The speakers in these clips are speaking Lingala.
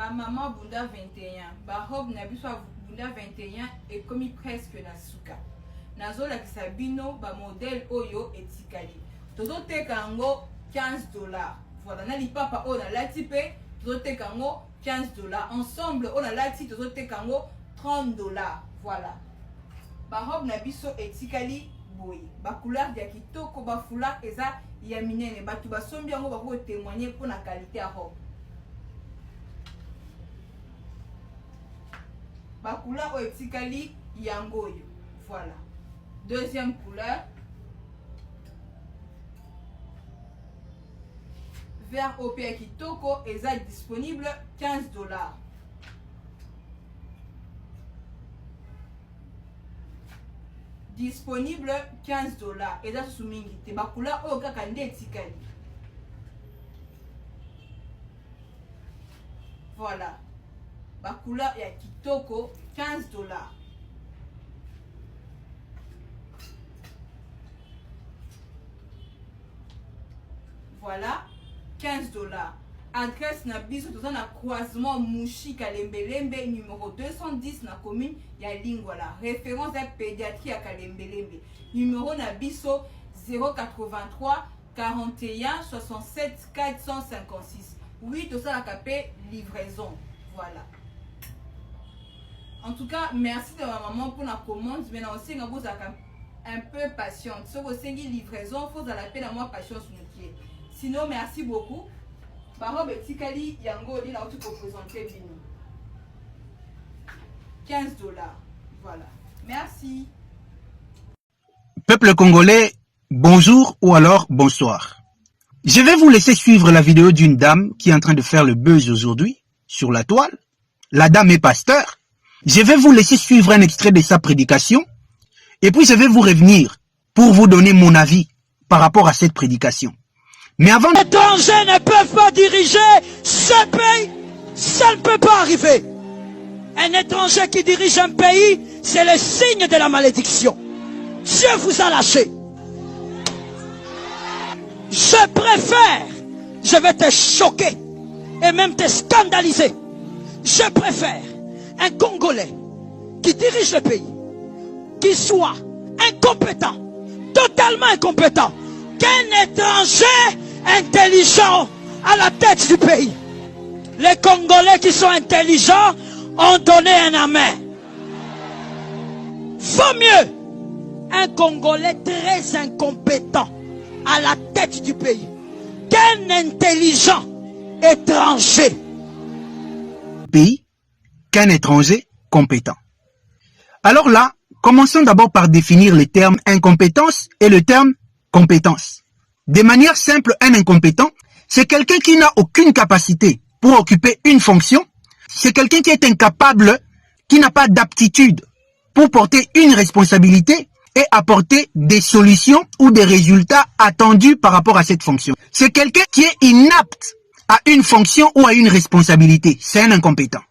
Ba maman bunda 21. Ba robe na biso bunda 21 et comme presque na suka. Nazo la kisabino ba modèle oyo etikali. Tozo tekango $15. Voilà, na li papa o na lati pe tozo tekango $15. Ensemble on a lati tozo tekango $30. Voilà. Ba robe na biso etikali boye. Ba couleur ya kitoko ba foulard eza ya minene. Ba tu ba sombi yango ba ko témoigner pour la qualité ya robe. Ba couleur etikali yangoyo. Voilà. Deuxième couleur. Vert OP kitoko eza disponible $15. Disponible $15. Eza sumingi te ba couleur oyo kaka nde etikali. Voilà. Ba couleur ya kitoko $15. Voilà, $15. Adresse na biso toza na croisement Mouchi Kalembelembe numéro 210 na commune ya Lingwala. Référence à pédiatrie à Kalembelembe. Numéro na biso 083 41 67 456. Oui, tout ça la capé livraison. Voilà. En tout cas, merci de ma maman pour la commande. Maintenant aussi, vous avez un peu patiente. Si vous avez une livraison, il faut la peine à moi patience. Sinon, merci beaucoup. Barob etikali yango li na tout représenter bino. $15. Voilà. Merci. Peuple congolais, bonjour ou alors bonsoir. Je vais vous laisser suivre la vidéo d'une dame qui est en train de faire le buzz aujourd'hui sur la toile. La dame est pasteur. Je vais vous laisser suivre un extrait de sa prédication et puis je vais vous revenir pour vous donner mon avis par rapport à cette prédication. Mais avant... Les étrangers ne peuvent pas diriger ce pays. Ça ne peut pas arriver. Un étranger qui dirige un pays, c'est le signe de la malédiction. Dieu vous a lâché. Je préfère, je vais te choquer et même te scandaliser. Je préfère un Congolais qui dirige le pays, qui soit incompétent, totalement incompétent, qu'un étranger intelligent à la tête du pays. Les Congolais qui sont intelligents ont donné un amen. Vaut mieux un Congolais très incompétent à la tête du pays qu'un intelligent étranger. Pays qu'un étranger compétent. Alors là, commençons d'abord par définir les termes incompétence et le terme compétence. De manière simple, un incompétent, c'est quelqu'un qui n'a aucune capacité pour occuper une fonction. C'est quelqu'un qui est incapable, qui n'a pas d'aptitude pour porter une responsabilité et apporter des solutions ou des résultats attendus par rapport à cette fonction. C'est quelqu'un qui est inapte à une fonction ou à une responsabilité. C'est un incompétent.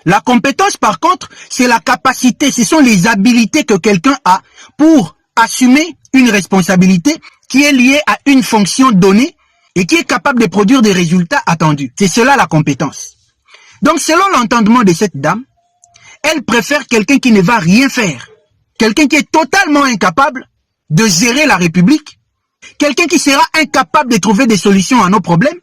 La compétence, par contre, c'est la capacité, ce sont les habilités que quelqu'un a pour assumer une responsabilité qui est liée à une fonction donnée et qui est capable de produire des résultats attendus. C'est cela la compétence. Donc selon l'entendement de cette dame, elle préfère quelqu'un qui ne va rien faire, quelqu'un qui est totalement incapable de gérer la République, quelqu'un qui sera incapable de trouver des solutions à nos problèmes,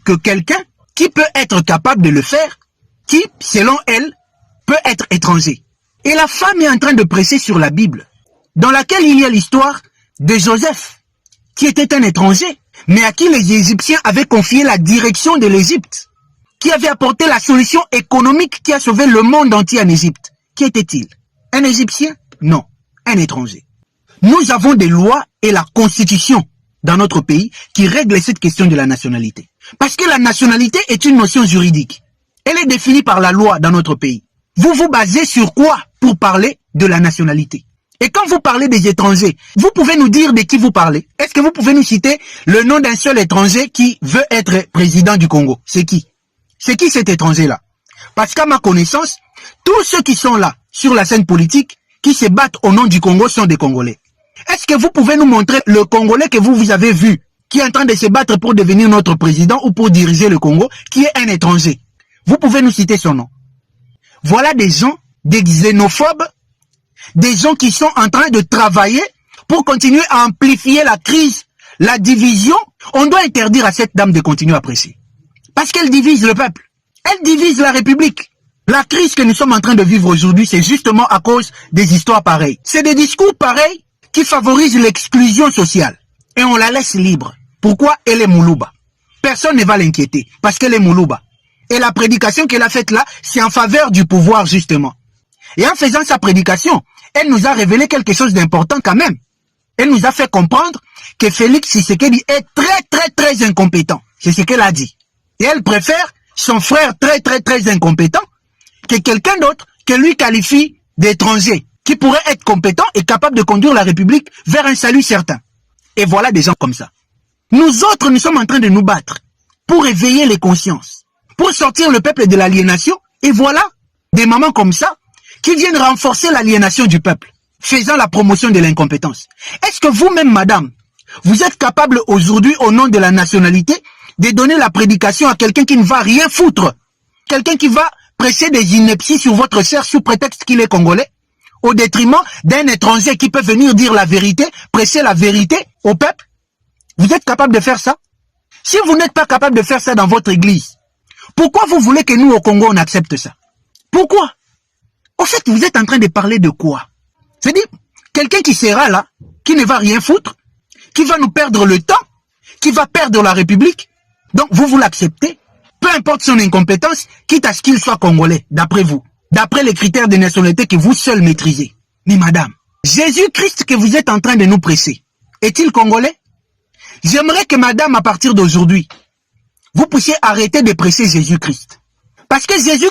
que quelqu'un qui peut être capable de le faire, qui, selon elle, peut être étranger. Et la femme est en train de presser sur la Bible, dans laquelle il y a l'histoire de Joseph, qui était un étranger, mais à qui les Égyptiens avaient confié la direction de l'Égypte, qui avait apporté la solution économique qui a sauvé le monde entier en Égypte. Qui était-il? Un Égyptien? Non, un étranger. Nous avons des lois et la constitution dans notre pays qui règlent cette question de la nationalité. Parce que la nationalité est une notion juridique. Elle est définie par la loi dans notre pays. Vous vous basez sur quoi pour parler de la nationalité? Et quand vous parlez des étrangers, vous pouvez nous dire de qui vous parlez? Est-ce que vous pouvez nous citer le nom d'un seul étranger qui veut être président du Congo? C'est qui? C'est qui cet étranger-là? Parce qu'à ma connaissance, tous ceux qui sont là, sur la scène politique, qui se battent au nom du Congo sont des Congolais. Est-ce que vous pouvez nous montrer le Congolais que vous avez vu, qui est en train de se battre pour devenir notre président ou pour diriger le Congo, qui est un étranger? Vous pouvez nous citer son nom. Voilà des gens, des xénophobes, des gens qui sont en train de travailler pour continuer à amplifier la crise, la division. On doit interdire à cette dame de continuer à presser. Parce qu'elle divise le peuple. Elle divise la République. La crise que nous sommes en train de vivre aujourd'hui, c'est justement à cause des histoires pareilles. C'est des discours pareils qui favorisent l'exclusion sociale. Et on la laisse libre. Pourquoi? Elle est Moulouba. Personne ne va l'inquiéter parce qu'elle est Moulouba. Et la prédication qu'elle a faite là, c'est en faveur du pouvoir justement. Et en faisant sa prédication, elle nous a révélé quelque chose d'important quand même. Elle nous a fait comprendre que Félix Tshisekedi est très incompétent. C'est ce qu'elle a dit. Et elle préfère son frère très incompétent que quelqu'un d'autre que lui qualifie d'étranger, qui pourrait être compétent et capable de conduire la République vers un salut certain. Et voilà des gens comme ça. Nous autres, nous sommes en train de nous battre pour éveiller les consciences, pour sortir le peuple de l'aliénation. Et voilà des mamans comme ça qui viennent renforcer l'aliénation du peuple, faisant la promotion de l'incompétence. Est-ce que vous-même, madame, vous êtes capable aujourd'hui, au nom de la nationalité, de donner la prédication à quelqu'un qui ne va rien foutre, quelqu'un qui va presser des inepties sur votre chair sous prétexte qu'il est congolais, au détriment d'un étranger qui peut venir dire la vérité, presser la vérité au peuple? Vous êtes capable de faire ça? Si vous n'êtes pas capable de faire ça dans votre église, pourquoi vous voulez que nous, au Congo, on accepte ça? Pourquoi? Au fait, vous êtes en train de parler de quoi? C'est-à-dire, quelqu'un qui sera là, qui ne va rien foutre, qui va nous perdre le temps, qui va perdre la République. Donc, vous l'acceptez, peu importe son incompétence, quitte à ce qu'il soit congolais, d'après vous, d'après les critères de nationalité que vous seul maîtrisez. Mais madame, Jésus-Christ que vous êtes en train de nous presser, est-il congolais? J'aimerais que madame, à partir d'aujourd'hui, vous puissiez arrêter de presser Jésus-Christ. Parce que Jésus...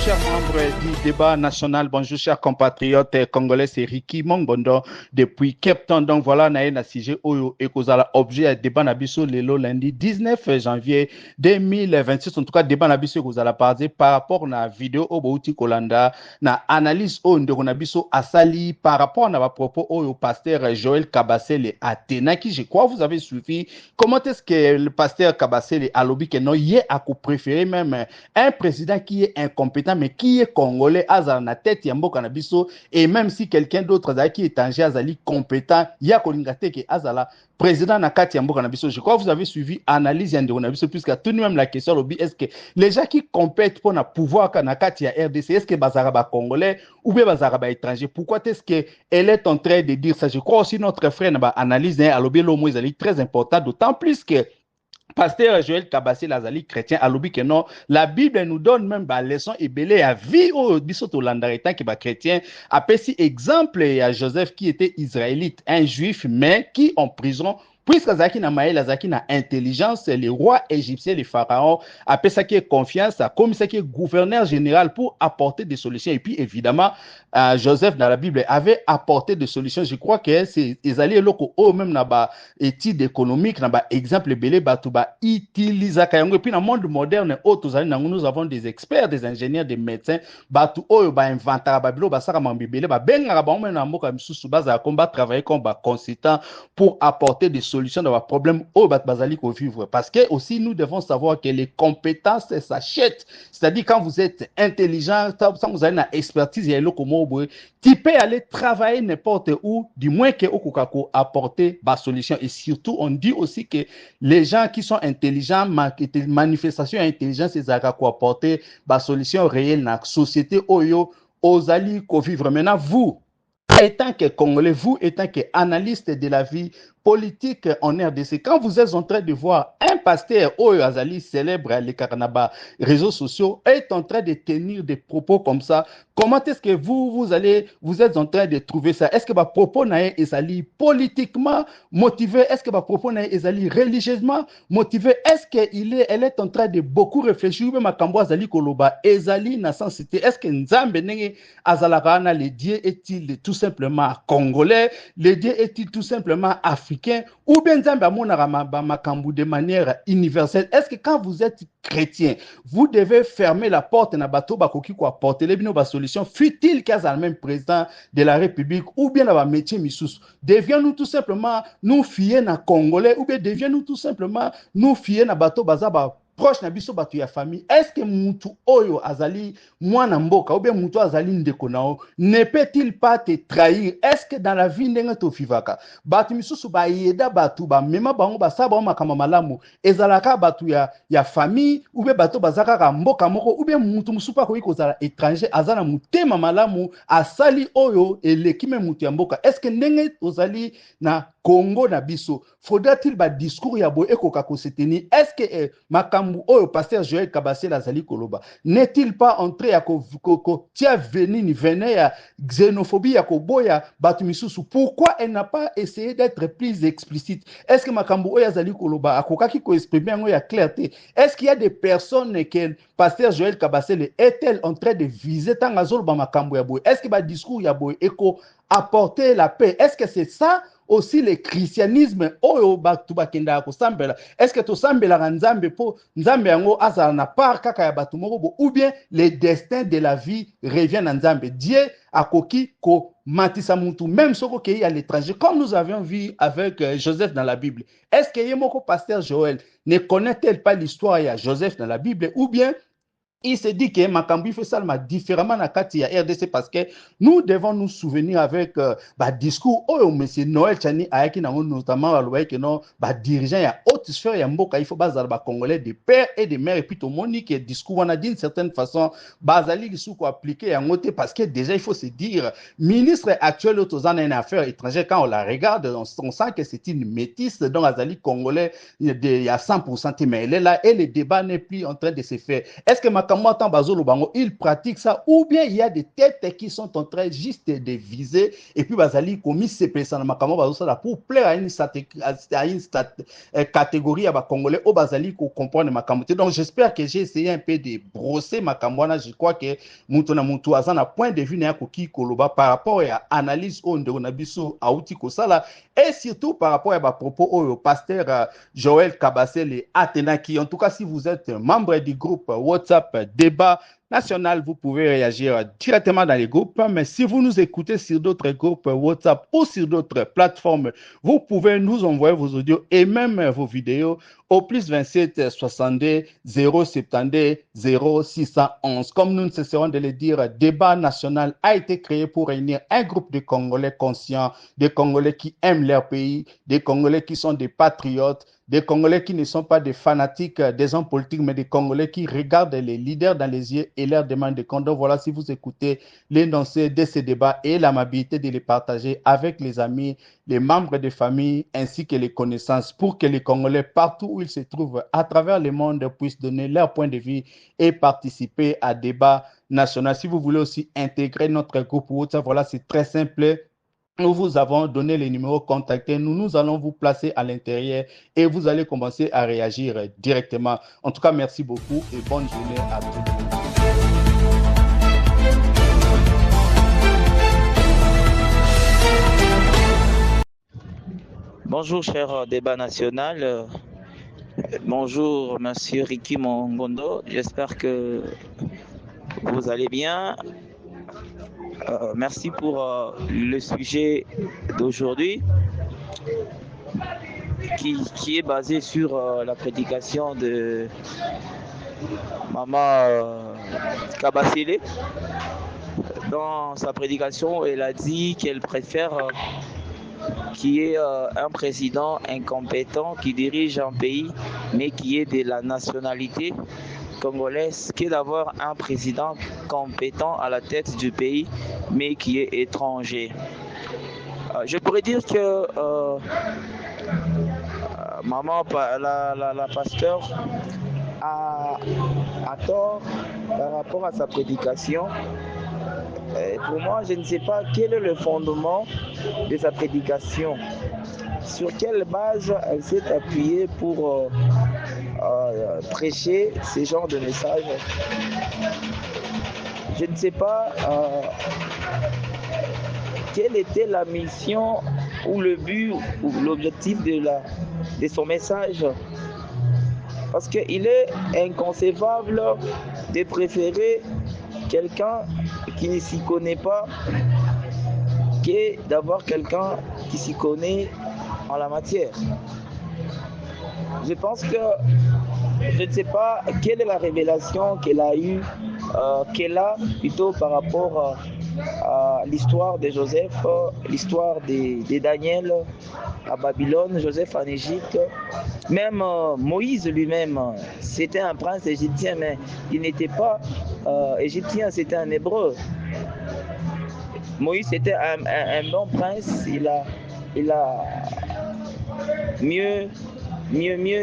Chers membres du débat national, bonjour chers compatriotes congolais, c'est Ricky Mongbondo depuis Cape Town. Donc voilà, naye na sujet oyo ekozala objet débat na biso lelo lundi 19 janvier 2026. En tout cas, débat na biso ekozala parler par rapport na vidéo obouti kolanda na analyse oyo ndeko na biso asali par rapport na ba propos oyo pasteur Joël Kabasele Athéna qui je crois vous avez suivi. Comment est-ce que le pasteur Kabasele a lobby que non yé a préféré même un président qui est incompétent mais qui est congolais, azala na tête ya mboka na biso, et même si quelqu'un d'autre azala qui est étranger azali compétent, ya kolingate ke azala président na kati ya mboka na biso. Je crois que vous avez suivi analyse ya ndeko na biso, puisque tout de même la question lobby, est-ce que les gens qui compètent pour na pouvoir na kati ya RDC, est-ce que bazara ba congolais ou bien bazara ba étranger? Pourquoi est-ce que elle est en train de dire ça? Je crois aussi notre frère na ba analyse à lobby lo mo ezali très important, d'autant plus que pasteur Joël Kabasele Azali chrétien a lobby que non, la Bible nous donne même la leçon et belé à vie au biso to landaretan qui ba chrétien. Après si exemple à Joseph qui était israélite, un juif mais qui en prison. Puisque Zaki na maël, Zaki na intelligence, les rois égyptiens, les pharaons, après ça qui est confiance, comme ça qui est gouverneur général pour apporter des solutions. Et puis évidemment, Joseph dans la Bible avait apporté des solutions. Je crois que c'est ils allaient loko eux même na ba étude économique, na ba exemple belé batu ba utilisa kayango. Et puis dans le monde moderne, nous avons des experts, des ingénieurs, des médecins, batu eux ba inventara ba bilo ba saka mambibele ba benga ba même na mboka misusu baza combat travailler comme ba consultant pour apporter des solutions dans le problème au Bazali qu'on vivre. Parce que aussi nous devons savoir que les compétences s'achètent. C'est-à-dire quand vous êtes intelligent, quand vous avez une expertise, tu peux aller travailler n'importe où, du moins que vous apporter la solution. Et surtout, on dit aussi que les gens qui sont intelligents, manifestations intelligence, ils ont apporter la solution réelle dans la société aux alliés qu'on vivre. Maintenant, vous, étant que Congolais, vous étant que analyste de la vie politique en RDC, quand vous êtes en train de voir un pasteur Oyo Azali célèbre les Karanaba réseaux sociaux est en train de tenir des propos comme ça, comment est-ce que vous êtes en train de trouver ça? Est-ce que vos propos nae ezali politiquement motivé? Est-ce que vos propos nae ezali religieusement motivé? Est-ce elle est en train de beaucoup réfléchir? Ou makambo azali koloba ezali na sensité? Est-ce que Nzambe nenge azalaka na le Dieu est-il tout simplement congolais? Le Dieu est-il tout simplement africain? africain ou bien Nzambe amonaka makambu de manière universelle? Est-ce que quand vous êtes chrétien, vous devez fermer la porte na bato bakoki ko apporter les bino ba solution fut-il qu'il y a le même président de la République ou bien na ba métier misous? Deviens-nous tout simplement nous fier na Congolais ou bien deviens-nous tout simplement nous fier na bato bazaba proche na biso batu ya famille? Est-ce que mutu oyo azali mwana mboka ou bien mutu azali ndeko nao ne peut-il pas te trahir? Est-ce que dans la vie ndenge to vivaka batu misusu ba yeda batu ba mema bango ba saba makama malamu ezalaka batu ya famille ou bien batu bazaka ka mboka moko ou bien mutu musupa ko ikozala étranger azana mutema malamu asali oyo elekime mutu ya mboka? Est-ce que ndenge ozali na Congo na biso faudra-t-il ba discours ya boye ekoka ko se tenir? Est-ce que makambu oyo pasteur Joël Kabasele azali koloba n'est-il pas entré ya ko tia venini venin ya xénophobie ya ko boya batu misusu? Pourquoi elle n'a pas essayé d'être plus explicite? Est-ce que makambu oyo azali koloba akokaki ko exprimer ngo ya clarté? Est-ce qu'il y a des personnes que pasteur Joël Kabasele est-elle en train de viser tant azoloba makambu ya boye? Est-ce que ba discours ya boye eko apporter la paix? Est-ce que c'est ça aussi le christianisme oyo batu bakenda ko sambela? Est-ce que to sambela nzambe po nzambe yango azala na part kaka ya batu moko ou bien le destin de la vie revient à nzambe? Dieu akoki ko matisa mutu même soko ke à l'étranger comme nous avions vu avec Joseph dans la Bible. Est-ce que yemoko pasteur Joël ne connaît-elle pas l'histoire ya Joseph dans la Bible ou bien il se dit que Makambu fait ça différemment na kati ya RDC parce que nous devons nous souvenir avec discours oh monsieur Noël Tchani ayaki nango notamment aloye que non dirigeant ya haute sphère ya mboka il faut bazala ba congolais de père et de mère et puis tout monique discours on a d'une certaine façon bazali sous ko appliquer ya ngote parce que déjà il faut se dire ministre actuel autozana une affaire étrangère quand on la regarde on sent que c'est une métisse donc azali congolais il y a 100% mais elle est là et le débat n'est plus en train de se faire. Est-ce que il pratique ça ou bien il y a des têtes qui sont en train juste de viser et puis bazali commis ces personnes pour plaire à une catégorie à congolais au bazali ko comprendre makambo. Donc j'espère que j'ai essayé un peu de brosser makambo. Je crois que mutu na mutu azana point de vue na koki koloba par rapport à analyse on de onabiso auti ko sala et surtout par rapport à propos au pasteur Joël Kabasele Atenaki. En tout cas si vous êtes membre du groupe WhatsApp Débat National, vous pouvez réagir directement dans les groupes, mais si vous nous écoutez sur d'autres groupes WhatsApp ou sur d'autres plateformes, vous pouvez nous envoyer vos audios et même vos vidéos au plus 27 62 072 0611. Comme nous ne cesserons de le dire, Débat National a été créé pour réunir un groupe de Congolais conscients, des Congolais qui aiment leur pays, des Congolais qui sont des patriotes, des Congolais qui ne sont pas des fanatiques des hommes politiques, mais des Congolais qui regardent les leaders dans les yeux et leur demandent des comptes. Donc voilà, si vous écoutez l'énoncé de ces débats et l'amabilité de les partager avec les amis, les membres de famille ainsi que les connaissances pour que les Congolais, partout où ils se trouvent à travers le monde, puissent donner leur point de vue et participer à débat national. Si vous voulez aussi intégrer notre groupe WhatsApp, voilà, c'est très simple. Nous vous avons donné les numéros contactés. Nous allons vous placer à l'intérieur et vous allez commencer à réagir directement. En tout cas, merci beaucoup et bonne journée à tous. Bonjour, cher débat national. Bonjour, monsieur Ricky Mongondo. J'espère que vous allez bien. Merci pour le sujet d'aujourd'hui qui est basé sur la prédication de Maman Kabasele. Dans sa prédication, elle a dit qu'elle préfère qu'il y ait un président incompétent qui dirige un pays mais qui est de la nationalité congolaise que d'avoir un président compétent à la tête du pays mais qui est étranger. Je pourrais dire que maman la pasteur a tort par rapport à sa prédication. Pour moi, je ne sais pas quel est le fondement de sa prédication. Sur quelle base elle s'est appuyée pour prêcher ce genre de message. Je ne sais pas quelle était la mission ou le but ou l'objectif de son message. Parce qu'il est inconcevable de préférer quelqu'un qui ne s'y connaît pas que d'avoir quelqu'un qui s'y connaît en la matière. Je pense que je ne sais pas quelle est la révélation qu'elle a eue, qu'elle a plutôt par rapport à l'histoire de Joseph, l'histoire de Daniel à Babylone, Joseph en Égypte. Même Moïse lui-même, c'était un prince égyptien, mais il n'était pas égyptien, c'était un hébreu. Moïse était un bon prince, il a mieux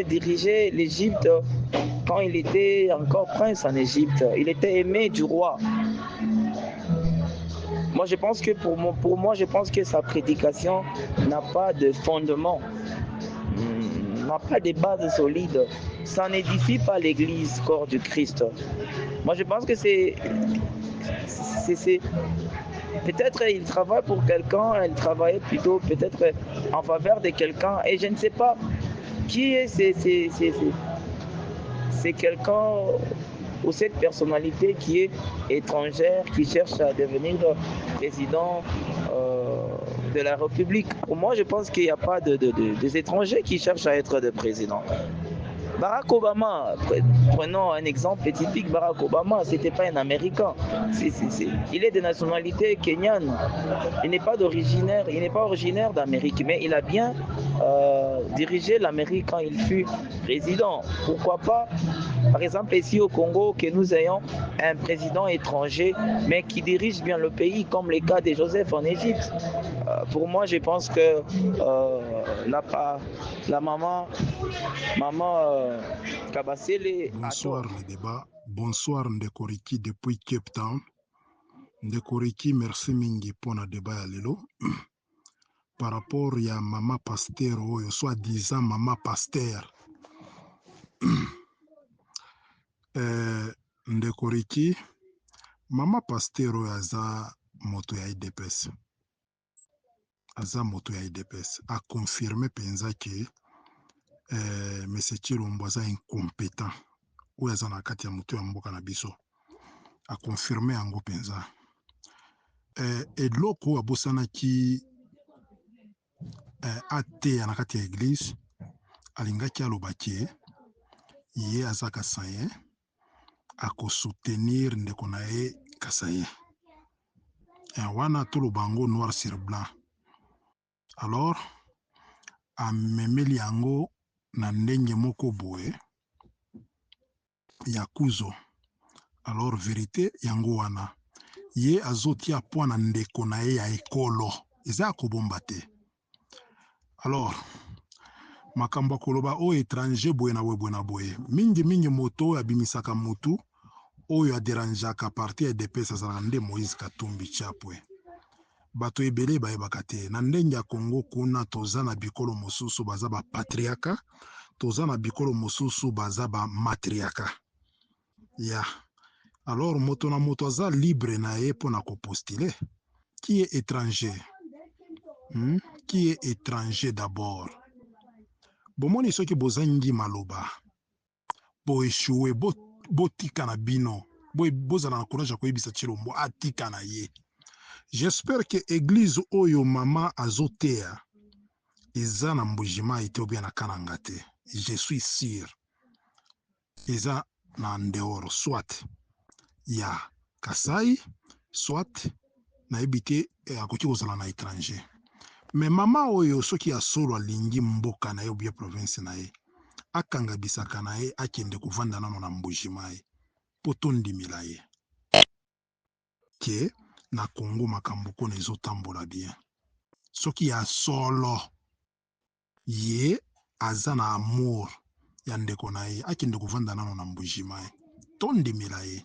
dirigé l'Égypte quand il était encore prince en Égypte. Il était aimé du roi. Moi, je pense que pour moi, je pense que sa prédication n'a pas de fondement, n'a pas de base solide. Ça n'édifie pas l'Église, corps du Christ. Moi, je pense que c'est peut-être il travaille pour quelqu'un, il travaille plutôt peut-être en faveur de quelqu'un, et je ne sais pas qui est c'est quelqu'un ou cette personnalité qui est étrangère, qui cherche à devenir président de la République. Pour moi, je pense qu'il n'y a pas des étrangers qui cherchent à être des présidents. Barack Obama, prenons un exemple typique, Barack Obama, c'était pas un Américain. Il est de nationalité kenyane. Il n'est pas originaire d'Amérique, mais il a bien dirigé l'Amérique quand il fut président. Pourquoi pas, par exemple, ici au Congo, que nous ayons un président étranger, mais qui dirige bien le pays, comme le cas de Joseph en Égypte. Pour moi, je pense que la maman Kabasele. Bonsoir le débat. Bonsoir Ndekoriki depuis Cape Town. Ndekoriki, merci mingi pour le débat à lelo. Par rapport à Mama Pasteur, soit disant Mama Pasteur. Ndekoriki, Mama Pasteur aza moto ya IDPS. Aza moto ya IDPS. A confirmé penza que M. Chilombo aza incompétent. Ou aza na kati ya moto ya mboka na biso. A confirmé yango penza. Eloko abosanaki ate ya na kati ya église alingaki alobaki ye aza kasaye akosoutenir ndeko na ye kasaye. Wana toloba yango noir sur blanc. Alors amemeli yango na ndenge moko boye ya kuzo. Alors vérité yango wana ye azotia po na ndeko na ye ya ekolo eza kobomba te. Alors makambo koloba o étranger boye na boye mingi moto abimisaka mutu oyo aderanjaka parti ya DPS azala nde Moïse Katumbi Chapwe. Bato ebele bayebaka te na ndenge ya Congo kuna toza na bikolo mosusu baza ba patriaka, toza na bikolo mosusu baza ba matriaka. Ya. Alors moto na moto aza libre na ye pona ko postuler. Qui est étranger? Qui est étranger d'abord? Bomoni soki bozangi maloba. Bo échoué, bo tika na bino. Bozala na courage ko yebisa Chilombo atika na ye. J'espère que église oyo mama azotea eza na mbujima ite obia na kananga te. Je suis sûr. Eza na ndeoro soit ya Kasai, soit na ebite akoki kozala na étranger. Mais mama oyo soki ya solo alingi mboka na ye obia province na ye akanga bisaka na ye akende kovanda nano na mbujima ye po tondimela ye ke na Congo makambo kona ezotambola bien. Soki ya solo ye aza na amour ya ndeko na ye akende kovanda nano na mbujima ye tondimela ye.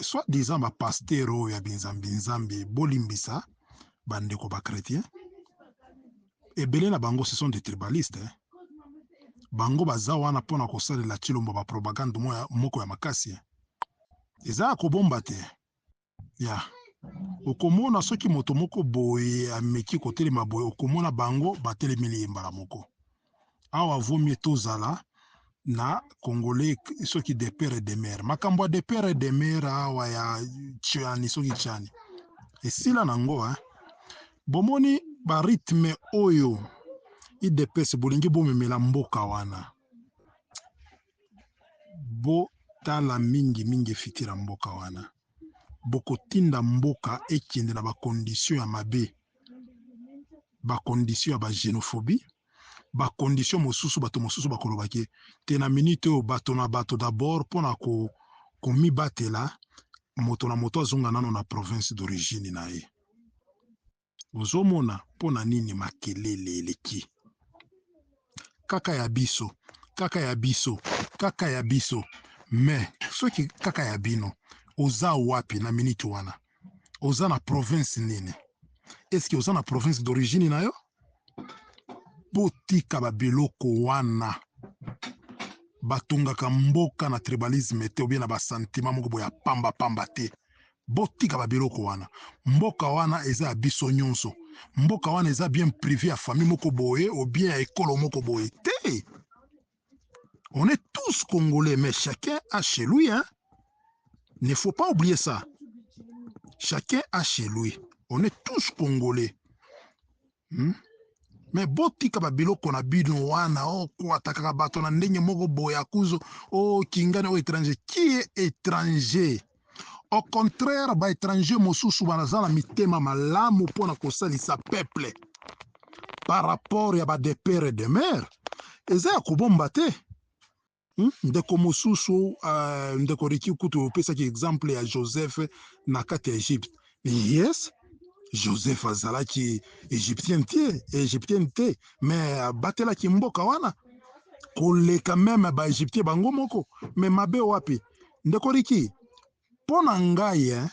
Soit disant ba pasteur oyo ya binzambi bolimbisa bandeko ba chrétien ebele na bango ce sont des tribalistes. Bango baza wana pona kosalela Chilombo ba propagande moko ya makasi eza kobomba te. Ya okomona soki moto moko boye ameki kotelema boye okomona bango batelemeli mbala moko awa vomi tozala na congolais soki de père et de mère makambo ya de père et de mère awa ya tiani soki tiani esila nango bomoni barythme oyo idps bolingi bomemela mboka wana botala mingi efitira mboka wana bokotinda mboka ekende na bakondisio ya mabe bakondisio ya bagénophobie bakondisio mosusu bato mosusu bakolobaki te na minute oyo bato na bato d'abord mpona komibatela moto na moto azonga nano na province d'origine na ye ozomona mpona nini makelele eleki kaka ya biso me soki kaka ya bino oza wapi na minute wana oza na province nini eske oza na province d'origine na yo botika babiloko wana batongaka mboka na tribalisme te obie na basantima moko boya pamba te botika babiloko wana mboka wana eza ya biso nyonso mboka wana eza bien privé ya famille moko boye ou bien ya ekolo moko boye te. On est tous congolais mais chacun a chez lui ne faut pas oublier ça, chacun a chez lui, on est tous congolais mais botika babiloko na bino wana okwataka bato na ndenge moko boye akuzo kingani o étranger qui est étranger. Au contraire, ba étranger mosusu banaza na mitema malamu mpona kosalisa peuple par rapport ya ba de père et de mère eza ya kobomba te. Ndeko mosusu ndeko riki kutu opesaki exemple ya Joseph na kati ya Egypte. Yes, Joseph azalaki égyptien te mais batelaki mboka wana koleka meme ba égyptien bango moko mais mabe wapi ndeko riki pona ngai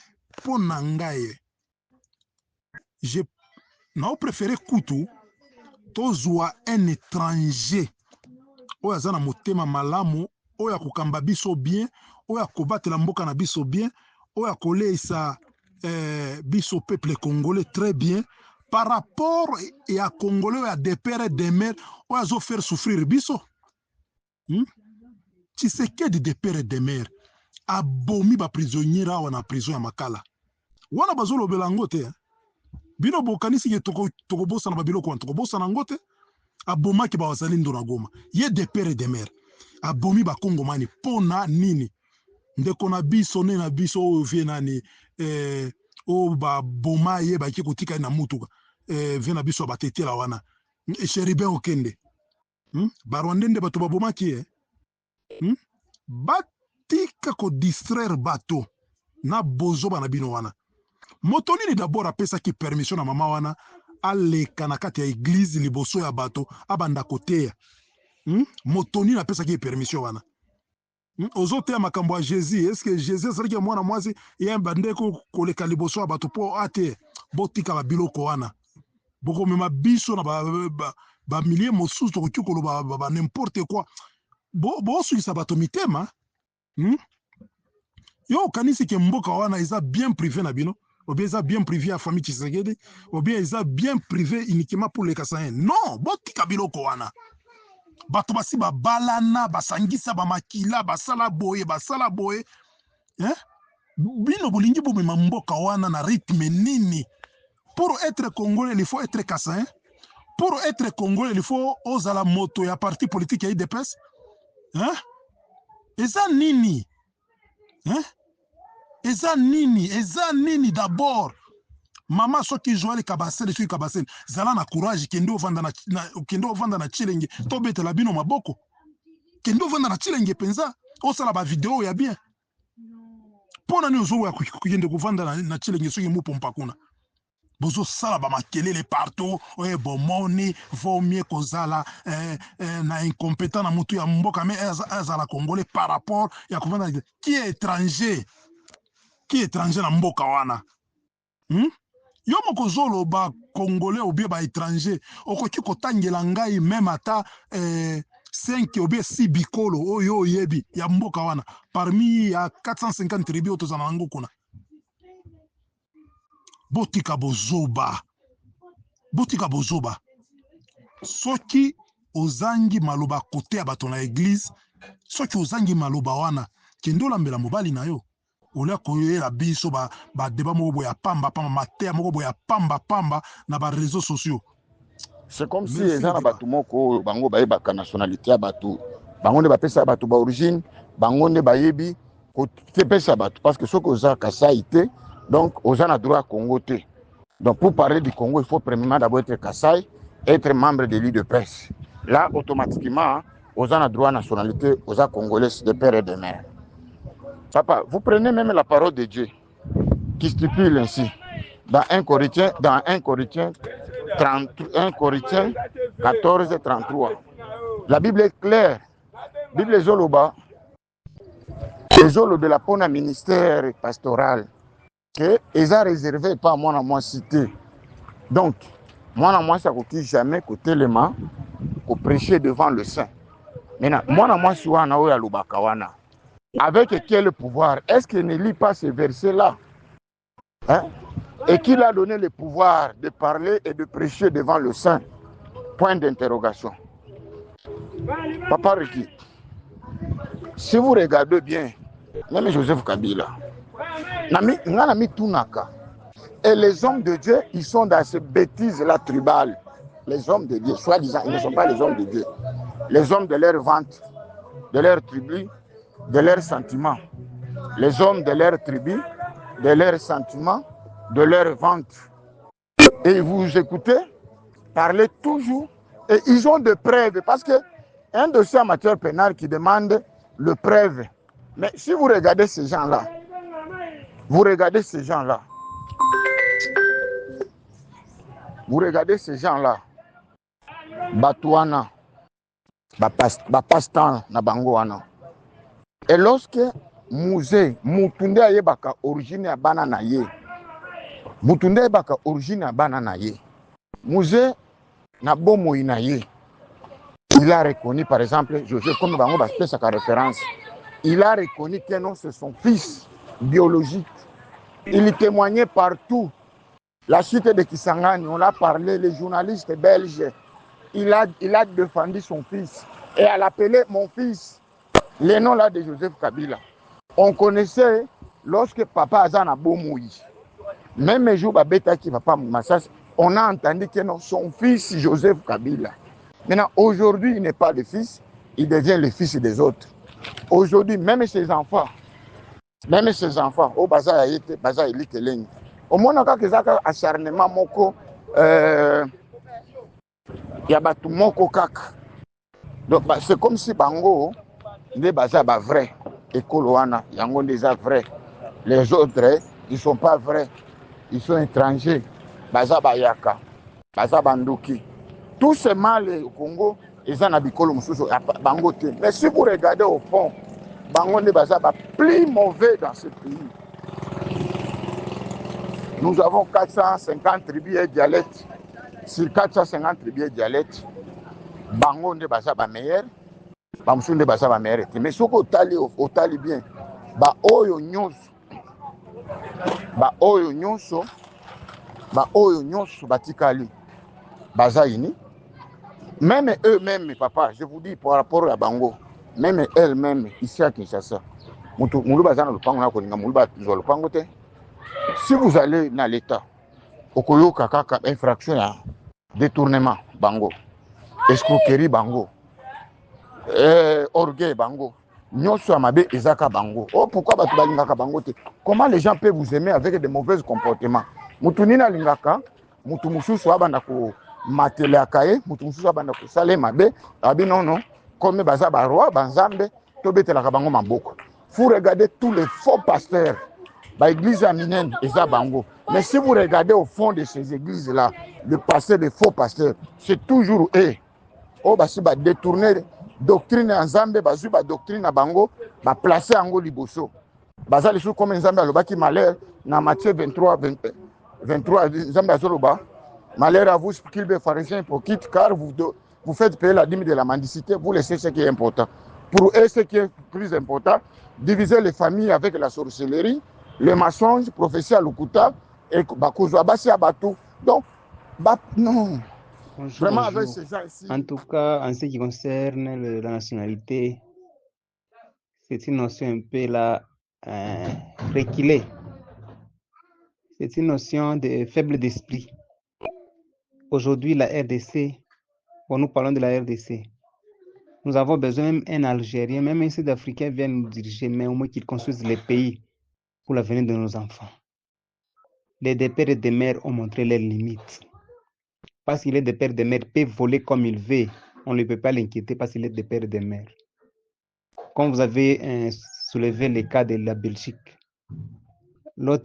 je na préféré kutu tozwa un étranger oyo aza na motema malamu oyo akokamba biso bien oyo akobatela mboka na biso bien oyo akoleisa biso peuple congolais très bien par rapport ya congolais oyo ya de père et de mère oyo azofaire souffrir biso. Tshisekedi de père et de mère abomi baprisonnier awa na prison ya Makala wana bazolobela yango te bino bokanisi ke tokobosana babiloko wana tokobosana yango te. Abomaki bawazalindo na Goma ye de père et de mère abomi bakongomani pona nini ndeko na biso ne na biso oyo vie nani o baboma ye baki kotika na mutuka vie na biso batetela wana Chéribin Okende barwande nde bato babomaki batika ko distraire bato na bozo bana bino wana moto nini d'abord apesaki permission na mama wana aleka na kati ya église liboso ya bato abanda koteya moto nini apesaki permission wana ozoteya makambo ya Jésus est-ce que Jésus azalaki mwana mwasi ye bandeko koleka liboso ya bato po ate botika babiloko wana bokomema biso na bamilie mosusu tokoki koloba ba n'importe quoi bosukisa bato mitema yo okanisi ke mboka wana eza bien privé na bino ou bien ça bien privé à famille Tshisekedi ou bien ça bien privé uniquement pour les Kassaïens. Non, botika biloko wana bato basi babalana basangisa bamakila basala boye bino bolingi bomema mboka wana na rythme nini. Pour être congolais il faut être Kassaïen, pour être congolais il faut ozala moto ya parti politique ya IDPS eza nini eza nini d'abord mama soki Joël Kabasele soki Kabasele zala na courage kende ovanda na chilenge to betela bino maboko kende ovanda na chilenge penza osala ba video ya bien pona ni ozo ya kende kovanda na chilenge soki mupompa kuna bozo sala ba makelele partout bomoni vaut mieux kozala na incompétent na mutu ya mboka mais azala congolais par rapport ya kovanda qui est étranger na mboka wana yo moko zoloba congolais ou bien ba étranger okoki kotangela ngai même ata 5 ou bien 6 bikolo oyo yebi ya mboka wana parmi ya 450 tribus tozana nango kuna botika bozoba. Botika bozoba. Soki ozangi maloba kote ya bato na église, soki ozangi maloba wana, kendo lambela mobali na yo. Olia koyela biso ba débat moko boya pamba matea moko boya pamba na ba réseaux sociaux. C'est comme si les gens batu moko bango bayebaka nationalité ya batu. Bango ne bapesa batu ba origine, bango ne bayebi ko pesa batu parce que soki oza Kasai te, donc oza na droit Congo te. Donc pour parler du Congo, il faut premièrement d'abord être Kasai, être membre de l'île de presse. Là automatiquement, oza na droit nationalité, oza congolais de père et de mère. Papa, vous prenez même la parole de Dieu qui stipule ainsi dans 1 Corinthiens 14, 33. La Bible est claire. La Bible est zoloba. Les zolos de la pona ministère pastoral que ils ont réservé pas moi cité. Donc, moi ça coûte jamais côté les mains pour prêcher devant le saint. Maintenant, moi si wana oya lubaka wana. Avec quel pouvoir? Est-ce qu'il ne lit pas ces versets-là? Hein? Et qu'il a donné le pouvoir de parler et de prêcher devant le saint? Point d'interrogation. Papa Ricky, si vous regardez bien, même Joseph Kabila, et les hommes de Dieu, ils sont dans ces bêtises-là tribales. Les hommes de Dieu, soi-disant, ils ne sont pas les hommes de Dieu. Les hommes de leur vente, de leur tribu, de leurs sentiments. Les hommes de leur tribu, de leurs sentiments, de leur vente. Et vous écoutez parler toujours. Et ils ont des preuves. Parce que un dossier en matière pénale qui demande le preuve. Mais si vous regardez ces gens-là, Batouana, Bapastan, Nabangoana. Et lorsque Mouzé, Moutounde Ayebaka, origine à Bananaye, Moutounde Ayebaka, origine à Bananaye, Mouzé Nabomo Inaye, il a reconnu par exemple, Joseph, comme Bango va faire sa référence, il a reconnu que non, c'est son fils biologique. Il témoignait partout. La suite de Kisangani, on l'a parlé, les journalistes belges, il a défendu son fils. Et elle l'appelait mon fils. Les noms là de Joseph Kabila. On connaissait lorsque papa Azana Bomoui. Même les jours Babeta qui papa Massas, on a entendu que non, son fils Joseph Kabila. Maintenant, aujourd'hui, il n'est pas le fils, il devient le fils des autres. Aujourd'hui, même ses enfants, au Baza Yete, Baza Elite Leng. Au moins, quand ils ont acharnement moko, Yabatu moko kak. Donc, c'est comme si Bango, les Baza ba vrai, et Koloana, Yango déjà vrai. Les autres, ils ne sont pas vrais, ils sont étrangers. Baza Bayaka, Baza Banduki. Tous ces mâles au Congo, ils ont habikolo mususu Bango te. Mais si vous regardez au fond, Bango ne Baza ba plus mauvais dans ce pays. Nous avons 450 tribus et dialectes. Sur 450 tribus et dialectes, Bango ne Baza ba meilleur. Bamsou ne Baza ba meilleur. Mais ce qu'on tali bien, ba oyo nyonso batikali Baza ini. Même eux-mêmes, papa, je vous dis par rapport à Bango, même elles-mêmes, ici à Kinshasa, si vous allez dans l'État, Okoyo Kakaka, infraction à détournement, Bango, escroquerie, Bango, orgueil, Bango, Nyoso Amabe, Ezaka, Bango. Oh, pourquoi Batubalingaka, Bango? Comment les gens peuvent vous aimer avec de mauvais comportements? Moutounina Lingaka, Moutoumousou, Swabandako. Matele akaye mutu mususu abanda ko sale mabe abi non comme baza ba roi banzambe to betela ka bango maboko. Vous regardez tous les faux pasteurs ba église aminene eza bango. Mais si vous regardez au fond de ces églises là, le pasteur des faux pasteurs, c'est toujours eux. Oh basi ba détourner doctrine nzambe bazu ba doctrine na bango ba placer ango liboso. Baza lisu comme nzambe alobaki malheur na Matthieu 23 nzambe azoloba. Malheur à vous, qu'il be pharisiens hypocrites, car vous faites payer la dîme de la mendicité, vous laissez ce qui est important. Pour eux, ce qui est plus important, diviser les familles avec la sorcellerie, le mensonge, prophétie à l'Ukuta, et bakozwa basi ya bato. Donc non. Bonjour, Vraiment bonjour. avec ces gens ici. En tout cas, en ce qui concerne la nationalité, c'est une notion un peu là reculée. C'est une notion de faible d'esprit. Aujourd'hui, la RDC, bon, nous parlons de la RDC. Nous avons besoin d'un Algérien, même un Sud-Africain vient nous diriger, mais au moins qu'il construise les pays pour l'avenir de nos enfants. Les deux pères et des mères ont montré leurs limites. Parce qu'il est des pères et des mères, peut voler comme il veut. On ne peut pas l'inquiéter parce qu'il est des pères et des mères. Comme vous avez soulevé le cas de la Belgique, le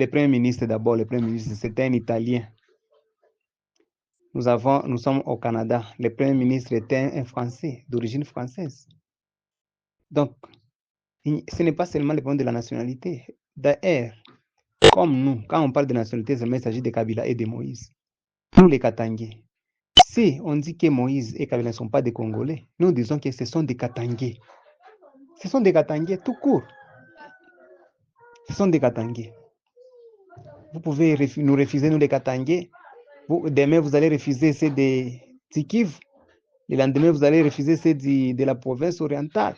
premier ministre d'abord, le premier ministre, c'était un Italien. Nous sommes au Canada. Le premier ministre était un Français, d'origine française. Donc, ce n'est pas seulement le problème de la nationalité. D'ailleurs, comme nous, quand on parle de nationalité, il s'agit de Kabila et de Moïse. Nous, les Katangais. Si on dit que Moïse et Kabila ne sont pas des Congolais, nous disons que ce sont des Katangais. Ce sont des Katangais tout court. Ce sont des Katangais. Vous pouvez nous refuser, nous les Katangais. Demain, vous allez refuser ceux de Tikiv. Le lendemain, vous allez refuser ceux de la province orientale.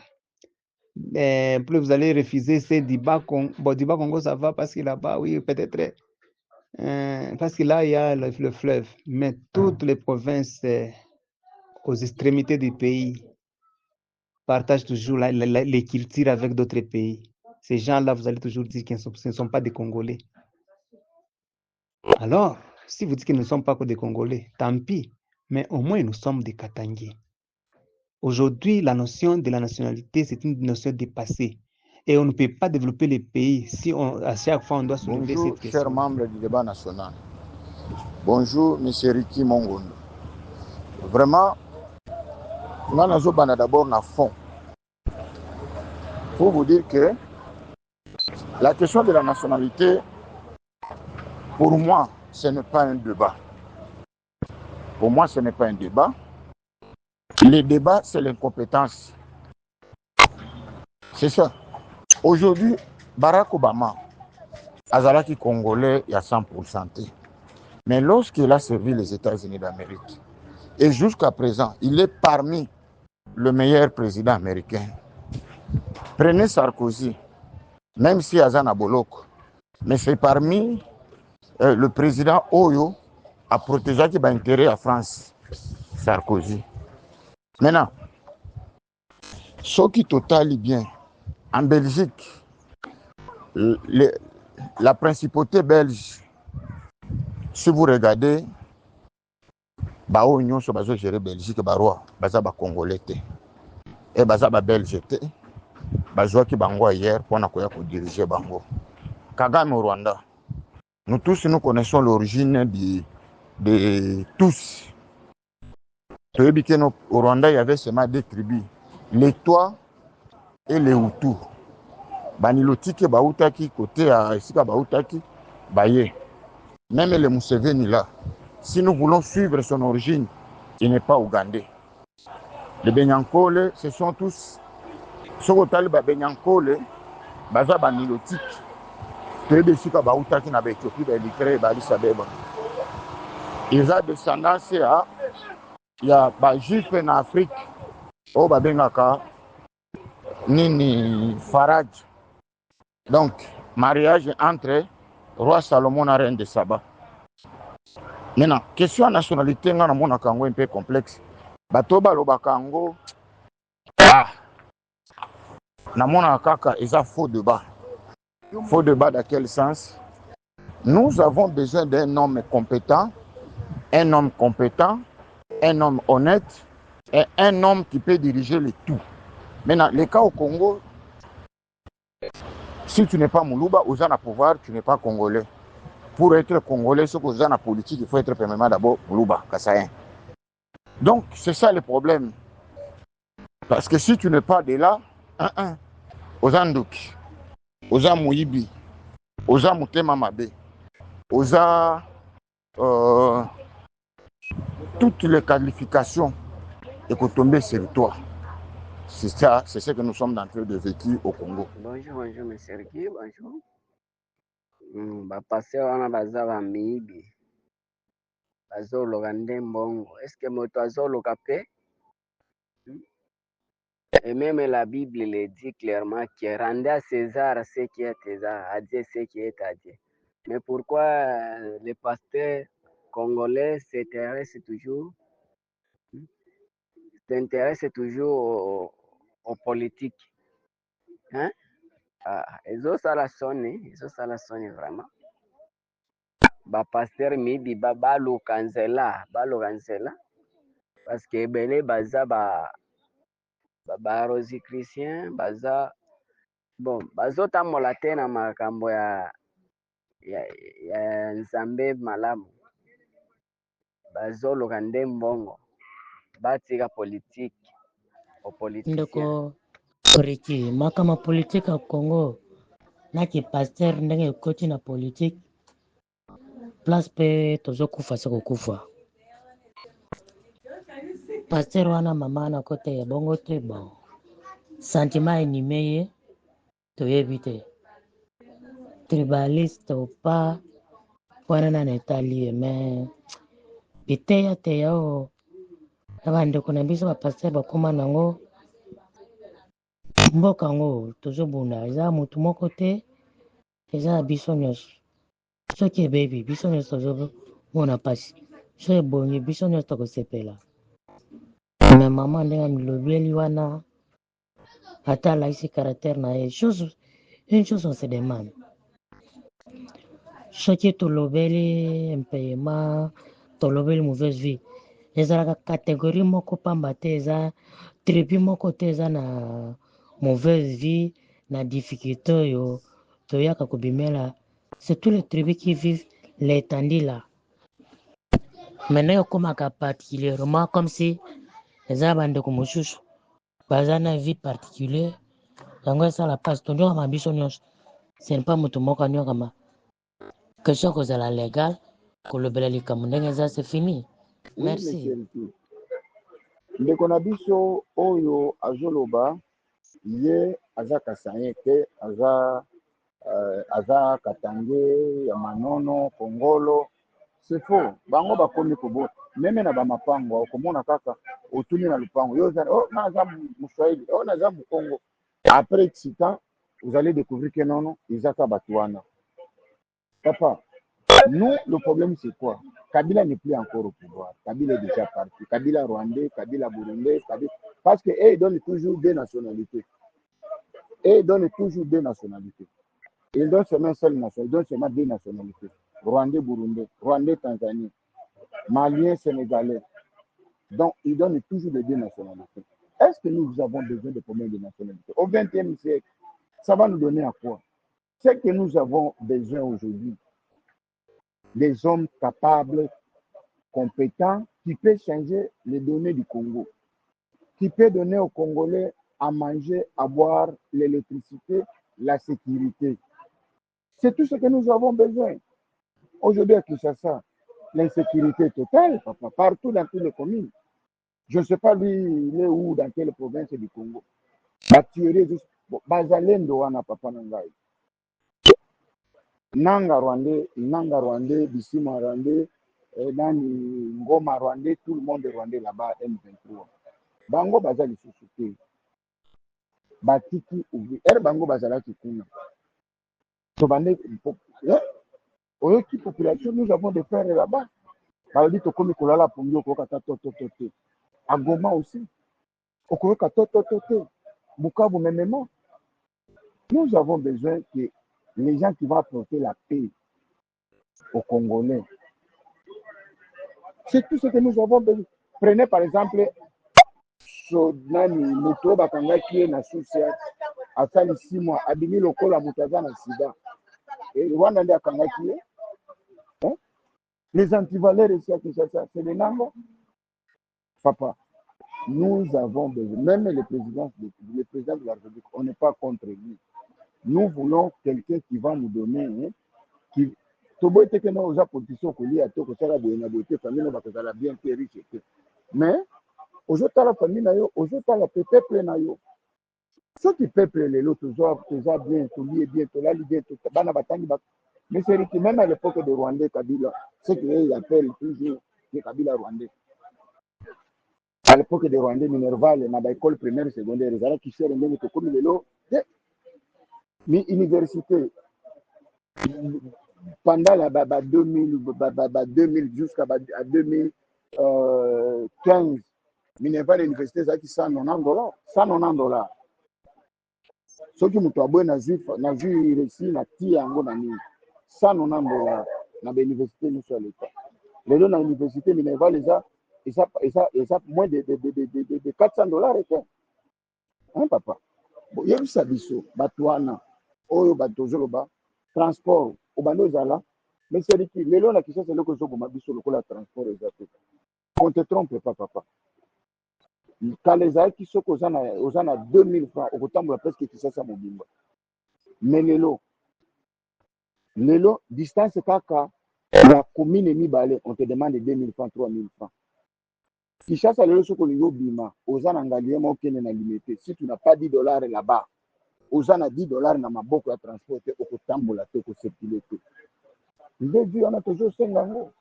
Plus vous allez refuser ceux du Bas-Congo. Bon, du Bas-Congo, ça va parce que là-bas, oui, peut-être. Parce que là, il y a le fleuve. Mais toutes les provinces aux extrémités du pays partagent toujours les cultures avec d'autres pays. Ces gens-là, vous allez toujours dire qu'ils ne sont pas des Congolais. Alors, si vous dites qu'ils ne sont pas que des Congolais, tant pis. Mais au moins, nous sommes des Katangais. Aujourd'hui, la notion de la nationalité, c'est une notion dépassée. Et on ne peut pas développer les pays si à chaque fois on doit soulever Bonjour, cette question. chers membres du débat national. Bonjour, M. Ricky Mongondo. Vraiment, nous avons d'abord un fond. Pour vous dire que la question de la nationalité, pour moi, ce n'est pas un débat. Pour moi, ce n'est pas un débat. Le débat, c'est l'incompétence. C'est ça. Aujourd'hui, Barack Obama, Azalaki congolais, il y a 100%. Mais lorsqu'il a servi les États-Unis d'Amérique, et jusqu'à présent, il est parmi le meilleur président américain. Prenez Sarkozy, même si Azana Boloko, mais c'est parmi le président Oyo a protégé qui va intérêt à France, Sarkozy. Maintenant, ce qui total bien, en Belgique, la principauté belge, si vous regardez, bao nyonso bazo gérer Belgique barwa baza ba congolais te et baza ba belge te bazo ki bango hier pour na koya ko diriger bango. Kagame au Rwanda, nous tous nous connaissons l'origine de tous. Au Rwanda, il y avait seulement deux tribus, les Tois et les Hutus. Banilotiki bautaki côté à Isika bautaki baye. Même les Museveni là, si nous voulons suivre son origine, il n'est pas ougandais. Les Benyankole, ce sont tous Sokotali ba Benyankole, baza banilotiki. Tebe Isika bautaki na Éthiopie ba Érythrée ba Addis Abeba. Ils ont descendance à il y a des juifs en Afrique, au Babengaka, Nini Faraj. Donc, mariage entre roi Salomon et reine de Saba. Maintenant, question de nationalité, on a un peu complexe. Batoba Lobakango, Namona Kaka, ils ont faux débat. Faux débat dans quel sens? Nous avons besoin d'un homme compétent, un homme honnête et un homme qui peut diriger le tout. Maintenant, le cas au Congo, si tu n'es pas Moulouba, aux gens à pouvoir, tu n'es pas congolais. Pour être congolais, ce que aux gens à politique, il faut être premièrement d'abord Moulouba, Kassayen. Donc, c'est ça le problème. Parce que si tu n'es pas de là, aux gens Ndouk, aux gens Mouibi, aux gens Moutema Mabé, aux gens toutes les qualifications et qu'on tombe sur toi. C'est ça, c'est ce que nous sommes en train de vécu au Congo. Bonjour, monsieur Ricky, bonjour. bapase wana baza bamiyibi bazoloka nde mbongo. Eske moto azoloka pe? Et même la Bible le dit clairement que rendez à César ce qui est César, à Dieu ce qui est à Dieu. Mais pourquoi les pasteurs congolais s'intéressent toujours aux politiques? Hein? Ils ont ça la sonne vraiment. Pasteur mibi baluka nzela parce que ebele baza Rosicrucien baza bon bazotambola te na makambo ya nzambe malamu, bazoloka nde mbongo batika politique opoliticien. Ndeko Riki makama politique ya Congo naki pasteur ndenge ekoti na politique place pe tozokufa se kokufa. Pasteur wana mama na kote ya bongo te bon sentiment animé ye toyebi te tribaliste ou pas wana na netali mais biteya teya o na bandeko na biso bapasteur bakoma nango mboka ngo tozobunda eza motu moko te eza na biso nyonso soki ebebi biso nyonso tozomona pasi so ebongi biso nyonso tokosepela me mama ndenge milobeli wana ata alaisi caractère na ye une chose on se demande soki tolobeli impayement tolobeli mauvaise vie ezalaka catégorie moko pamba te eza tribu moko te eza na mauvaise vie na difficulté oyo toyaka kobimela c'est tous les tribus qui vivent l'étendue là maintenant okomaka particulièrement comme si eza bandeko mosusu baza na vie particulier yango esala mpasi tonyokama biso nyonso ce n'est pas moto moko anyokama question kozala légal kolobela likambo ndenge eza c'est fini. Merci. ndeko na biso oyo azoloba ye aza kasaye te aza katange ya manono kongolo c'est faux bango bakomi kobo meme na bamapango okomona kaka otuni na lupango yo naza moswahili naza mokongo après excitant vous allez découvrir que non ezaka bato wana papa. Nous, le problème, c'est quoi? Kabila n'est plus encore au pouvoir. Kabila est déjà parti. Kabila rwandais, Kabila burundais, Kabila... Parce qu'ils donnent toujours deux nationalités. Ils donnent toujours deux nationalités. Ils donnent seulement une seule nationalité. Ils donnent seulement deux nationalités. Rwandais, burundais, rwandais, tanzanien, malien, sénégalais. Donc, ils donnent toujours les deux nationalités. Est-ce que nous avons besoin de combien de nationalités? Au XXe siècle, ça va nous donner à quoi? C'est que nous avons besoin aujourd'hui des hommes capables, compétents, qui peuvent changer les données du Congo, qui peuvent donner aux Congolais à manger, à boire, l'électricité, la sécurité. C'est tout ce que nous avons besoin. Aujourd'hui à Kinshasa, l'insécurité totale, papa, partout dans toutes les communes. Je ne sais pas lui, il est où, dans quelle province du Congo. La tuerie, Bazalendo wana papa nangai. Nanga Rwandais, Bissima Rwandais, Nani Ngoma Rwandais, tout le monde est Rwandais là-bas, M23. Bango Bazali Société. Batiki Ouvri. Bango Bazala Kikuna. Qui population, nous avons des frères là-bas. Baladi Tokomi Kolala Pungyo Kokata Totote. À Goma aussi. Okoka Totote. Bukavu même. Nous avons besoin que les gens qui vont apporter la paix aux Congolais. C'est tout ce que nous avons besoin. Prenez par exemple Nani Moto Bakanga qui est na Soucia à Sali 6 mois, Abimi Lokola Moutaza na Sida. Et Rwanda de Akanga qui est. Les antivaleurs ici à Kinshasa, c'est des Nango. Papa, nous avons besoin, même le président de la République, on n'est pas contre lui. Nous voulons quelqu'un qui va nous donner, qui tobo ete que nous avons position que lui a tout que ça la bonne beauté famille nous va que ça la bien fait riche mais aujourd'hui la famille na yo aujourd'hui la peuple na yo ce qui peuple les autres toujours bien tout lui bien tout là lui bien tout bana batangi ba Mais c'est que même à l'époque de Rwandais, Kabila, ce qu'ils appellent toujours les Kabila rwandais. À l'époque de Rwandais, Minerval, dans l'école primaire et secondaire, ils allaient qui cherchent même comme le lot. Mais université, pendant la 2000 jusqu'à 2015, Minerval l'université, ça qui $190. $190. Ce qui m'a trouvé dans le récit, na tia yango na nini. $190 dans l'université nous sur l'état. Les gens dans l'université Minerval et ça moins de $400 hein papa. Bon, il y a eu ça biso, batouana, oyo batozoloba, transport, obano zala, mais c'est dit les gens qui sont le que sont comme biso le transport exact. On te trompe pas papa. Quand les gens qui sont aux 2000 francs, au temps presque qui ça mobimba. Mais Lelo, distance kaka, la commune Mibale, on te demande 2000 francs, 3000 francs. Kishasa lelo soko lingo bima, ozana ngalie mo kene na limité. Si tu n'as pas $10 là-bas, ozana $10 na maboko ya transporter okotambola te ko circuler te. Nde dit on a toujours sengango.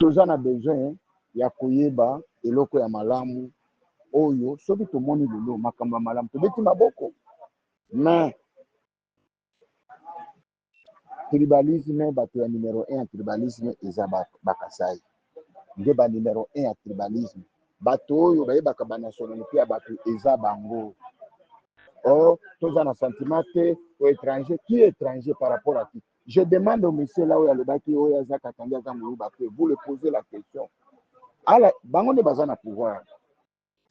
Ozana besoin ya koyeba eloko ya malamu oyo soki tomoni lelo makambo ya malamu tobeti maboko. Mais tribalisme bato ya numéro 1 ya tribalisme eza bakasai. Nde ba numéro 1 ya tribalisme. Bato oyo bayebaka ba nationalité ya bato eza bango. Oh, tous un sentiment aux étrangers. Qui est étranger par rapport à qui? Je demande au monsieur là où il y a le baki, où il y a Zaka Tandia Zamouroubake, vous le posez la question. Alors, bango de bazana pouvoir.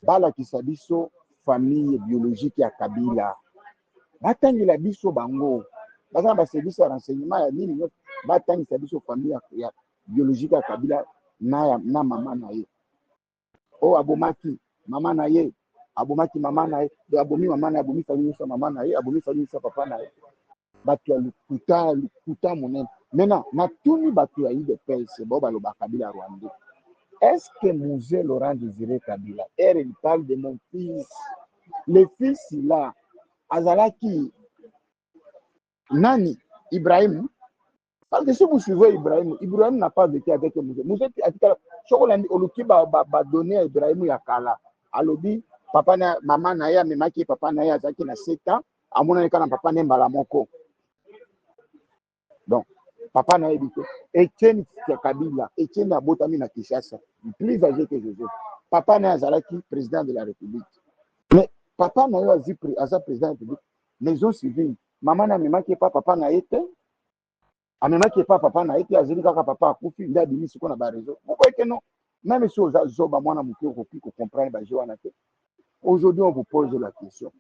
Bala qui s'abisso famille biologique ya Kabila. Batangi la biso bango. Bazana ba service de renseignement ya nini yo. Batangi s'abisso famille ya biologique ya Kabila na mama na ye. Oh abomaki mama na ye. Abomaki mama na ye, abomi mama na ye, abomi famille sa mama na ye, abomi famille sa papa na ye. Batu ya lukuta monene. Maintenant, na tuni batu ya IDPS, bo baloba Kabila Rwandais. Est-ce que Mosé Laurent Désiré Kabila, il parle de mon fils? Le fils là, Azalaki, Nani, Ibrahim. Parce que si vous suivez Ibrahim n'a pas vécu avec Mosé. Mosé, Chokolandi, Oluki va donner à Ibrahim Yakala. Alobi, papa na maman na ya memaki papa na ya zaki na 7 ans amona kana papa ne mbala moko. Donc papa na ebité Etienne Kabila, Etienne abotami na Kinshasa, plus âgé que Joseph. Papa na Azalaki président de la République. Mais papa na ya asa président de la République. Maison civile. Maman na memaki papa na été amemaki papa na été azeli kaka papa akufi nda bimisi ko na ba réseau. Pourquoi que non? Même si aux zoba mwana muke ko comprendre ba joana te. Aujourd'hui, on vous pose la question.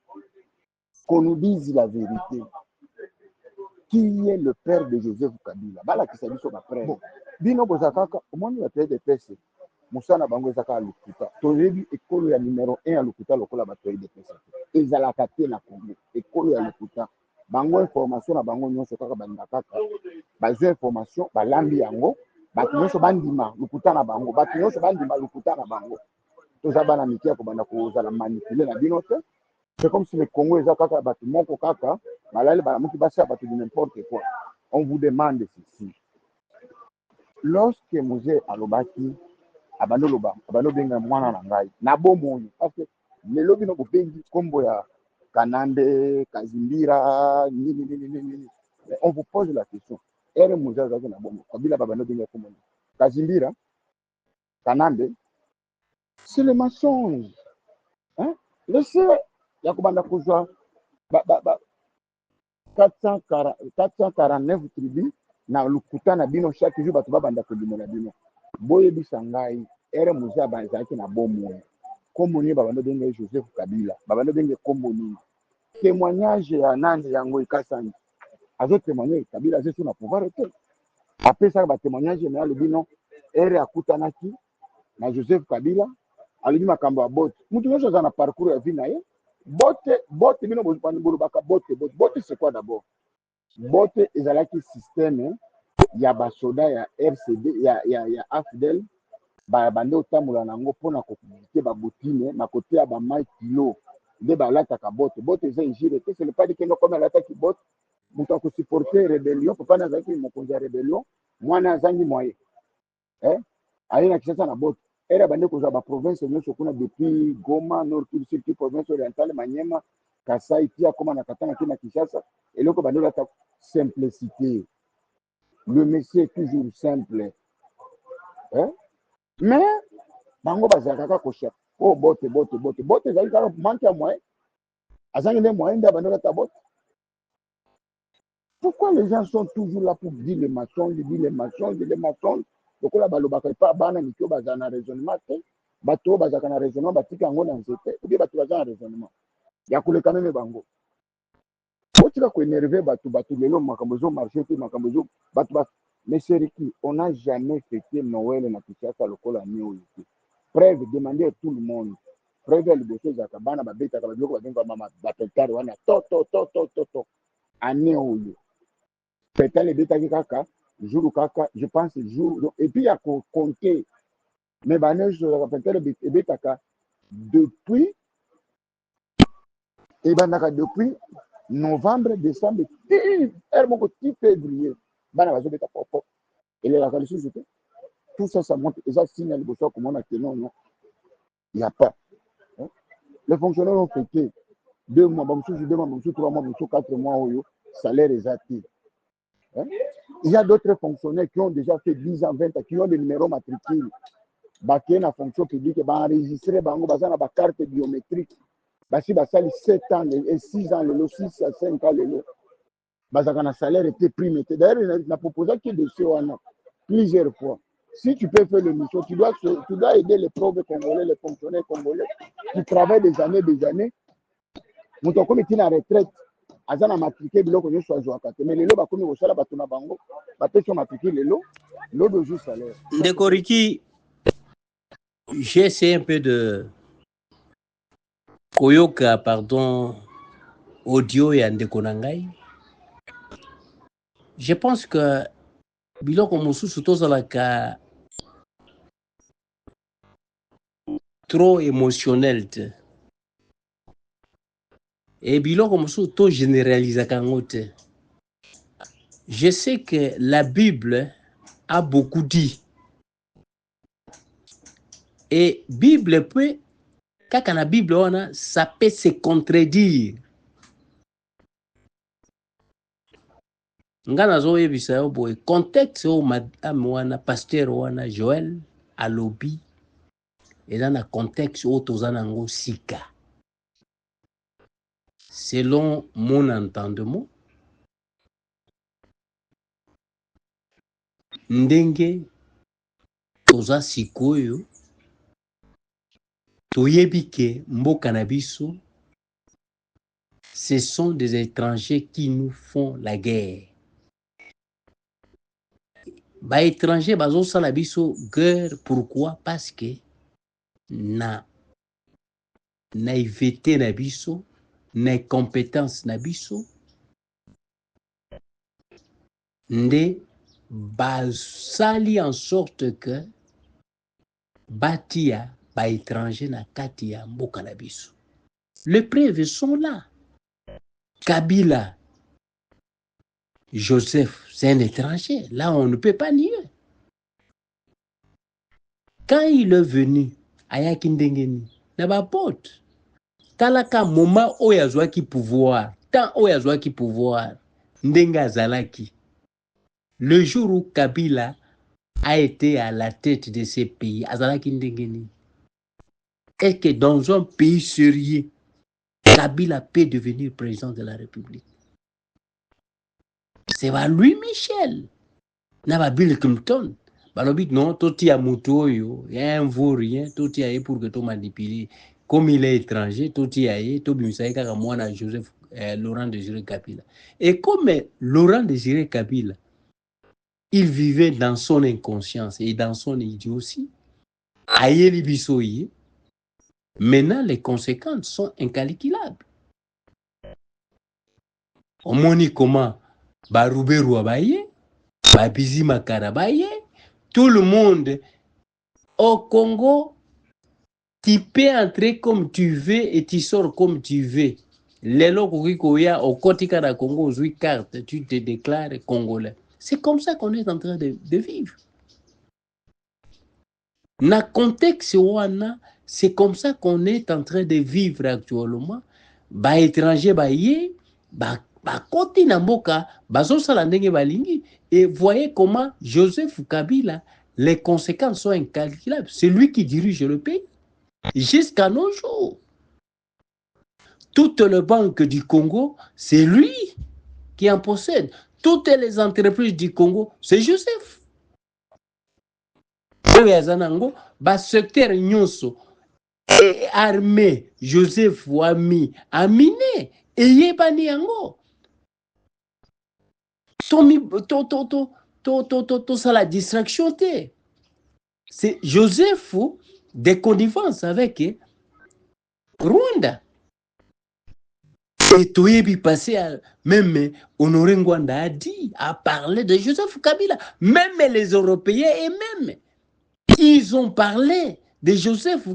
Qu'on nous dise la vérité. Qui est le père de Joseph Kabila? Bala qui s'habille sur ma frère. Bon, bino bozakaka, au moins il a fait des PC. Moussana bango ezaka lukuta. Toyebi ekolo ya numéro 1 ya lukuta lokola batoyi de PC. Ezalaka te na Congo. Ekolo ya lukuta. Bango information na bango nyonso kaka banda kaka. Bazo information balambi yango. Batu nyonso bandima lukuta na bango. Batu nyonso bandima lukuta na bango. Tozabana mikia ko banda ko zala manipuler na binote. C'est comme si le Congo est kaka batu moko kaka, malale ba muki basa batu de n'importe quoi. On vous demande ceci. Lorsque Mosé alobaki abano loba, abano benga mwana na ngai, na bomoni parce que le lobi no bengi kombo ya Kanande, Kazimbira, nini. On vous pose la question. Ere Mosé azaki na bomoni, Kabila babano benga kombo. Kazimbira, Kanande, c'est le mensonge. Hein? Laissez Yakubanda Kouzwa 449 tribus na lukuta na bino chaque jour batu babanda kodimela bino. Boye bisangai ere Mosé bazaki na bomo. Kombo ni babanda benga Joseph Kabila. Babanda benga kombo ni. Témoignage ya nani yango ikasani. Azo témoigner Kabila zesu na pouvoir te. Après ça ba témoignage na le bino ere akutanaki na Joseph Kabila. Alini makambo ya bote. Mutu nyonso za na parcours ya vie na ye. Bote bino baka bote c'est quoi d'abord? Bote ezalaki système ya basoda ya RCD ya AFDEL ba bande otambola nango pona ko publier ba botine na côté ya ba mai kilo de balata ka bote eza injire te c'est le pas dit que non comme alata ki bote moto akosupporte rébellion papa na azalaki mokonzi ya rébellion mwana azangi moye aye na Kinshasa na bote era bande kozwa baprovince nyonso kuna depuis Goma Nord Kivu Sud Kivu province orientale Manyema Kasai tia akoma na Katanga kina Kinshasa eloko bande bata simplicité le monsieur est toujours simple mais bango bazalaka kaka koshaka oh bote ezali kaka manque ya moyen azangi nde moyen nde bande bata bote. Pourquoi les gens sont toujours là pour dire les mensonges, lokola balobaka epa bana mikio baza na raisonnement te bato bazaka na raisonnement batika yango na nzete ou bien bato baza na raisonnement ya koleka meme bango otika koénerve bato lelo makambo ezomarche te makambo ezo bato mais Seriki, on n'a jamais fêté Noël na Kinshasa lokola ne oyo te preuve demandez à tout le monde preuve ya liboso ezalaka bana babetaka babiloko babenga mama bapetare wana to ane oyo petale ebetaki kaka jour kaka je pense jour et puis ya compter mais baneige la petale ebetaka depuis ebandaka depuis novembre décembre ere moko ti février bana bazobeta popo elelaka lisusu te tout ça ça montre eza signe ya liboso ya komona ke non y a pas les fonctionnaires ont fêté 2 mois bamosusu 2 mois bamosusu 3 mois bamosusu 4 mois oyo salaire eza te. Il y a d'autres fonctionnaires qui ont déjà fait 10 ans, 20 ans, qui ont des numéros matricules. Qui ont la fonction publique, qui ont enregistré, qui ont la carte biométrique. Qui ont 7 ans, 6 ans, 6 à 5 ans. Qui ont un salaire était primé. D'ailleurs, il a proposé qu'il y ait des plusieurs fois. Si tu peux faire le mission, tu dois aider les pauvres Congolais, les fonctionnaires congolais qui travaillent des années. Mon comme il est en retraite. Azana matriqué biloko nyonso azwaka te mais lelo bakomi kosala bato na bango bapesi matriqué lelo de jour salaire. Ndeko Riki, j'ai essayé un peu de koyoka pardon audio ya ndeko na ngai. Je pense que biloko mosusu tozalaka trop émotionnel te. Et biloko mosusu to généralisaka yango te. Je sais que la Bible a beaucoup dit. Et Bible peut, kaka na Bible wana, ça peut se contredire. Nga nazo yebisa yo boy, contexte o madame wana, pasteur wana, Joël, alobi, et dans le contexte o tozana ngo sika. Selon mon entendement, ndenge toza sikoyo toyebi ke mboka na biso ce sont des étrangers qui nous font la guerre. Ba étrangers bazo sala biso guerre pourquoi? Parce que na naïveté na biso na compétence na biso nde basali en sorte que batia ba étranger na kati ya mboka na biso. Les preuves sont là. Kabila, Joseph, c'est un étranger. Là, on ne peut pas nier. Quand il est venu à Yakindengeni, na ba pote talaka moment où yazwa ki pouvoir, tant où yazwa ki pouvoir, ndenga zalaki. Le jour où Kabila a été à la tête de ces pays, azalaki ndengeni. Est-ce que dans un pays sérieux, Kabila peut devenir président de la République? C'est pas lui, Michel. N'a pas Bill Clinton. Balobit non, toti a mutoyo, y a un vaurien, toti a pour que tu manipules. Comme il est étranger, toti a to bimsaï kaka mwana Joseph Laurent Désiré Kabila. Et comme Laurent Désiré Kabila, il vivait dans son inconscience et dans son idiotie, aïe bisoye. Maintenant, les conséquences sont incalculables. On moni comment Barouberou abaye, Babizi Makarabaye, tout le monde au Congo, tu peux entrer comme tu veux et tu sors comme tu veux. Lelo Koya, au Kotika da Congo, aux 8 cartes, tu te déclares congolais. C'est comme ça qu'on est en train de vivre. Na contexte wana, c'est comme ça qu'on est en train de vivre actuellement. Ba étranger ba yé, ba koti na mboka, bazo sala ndenge balingi. Et voyez comment Joseph Kabila, les conséquences sont incalculables. C'est lui qui dirige le pays jusqu'à nos jours. Toutes les banques du Congo, c'est lui qui en possède. Toutes les entreprises du Congo, c'est Joseph. Ba secteur nyonso armée Joseph Wami Amine et yebani yango to ça la distraction te. C'est Joseph des connivence avec Rwanda. Et Toyebi passé à même Honoré Ngwanda a dit, a parlé de Joseph Kabila. Même les Européens et même ils ont parlé de Joseph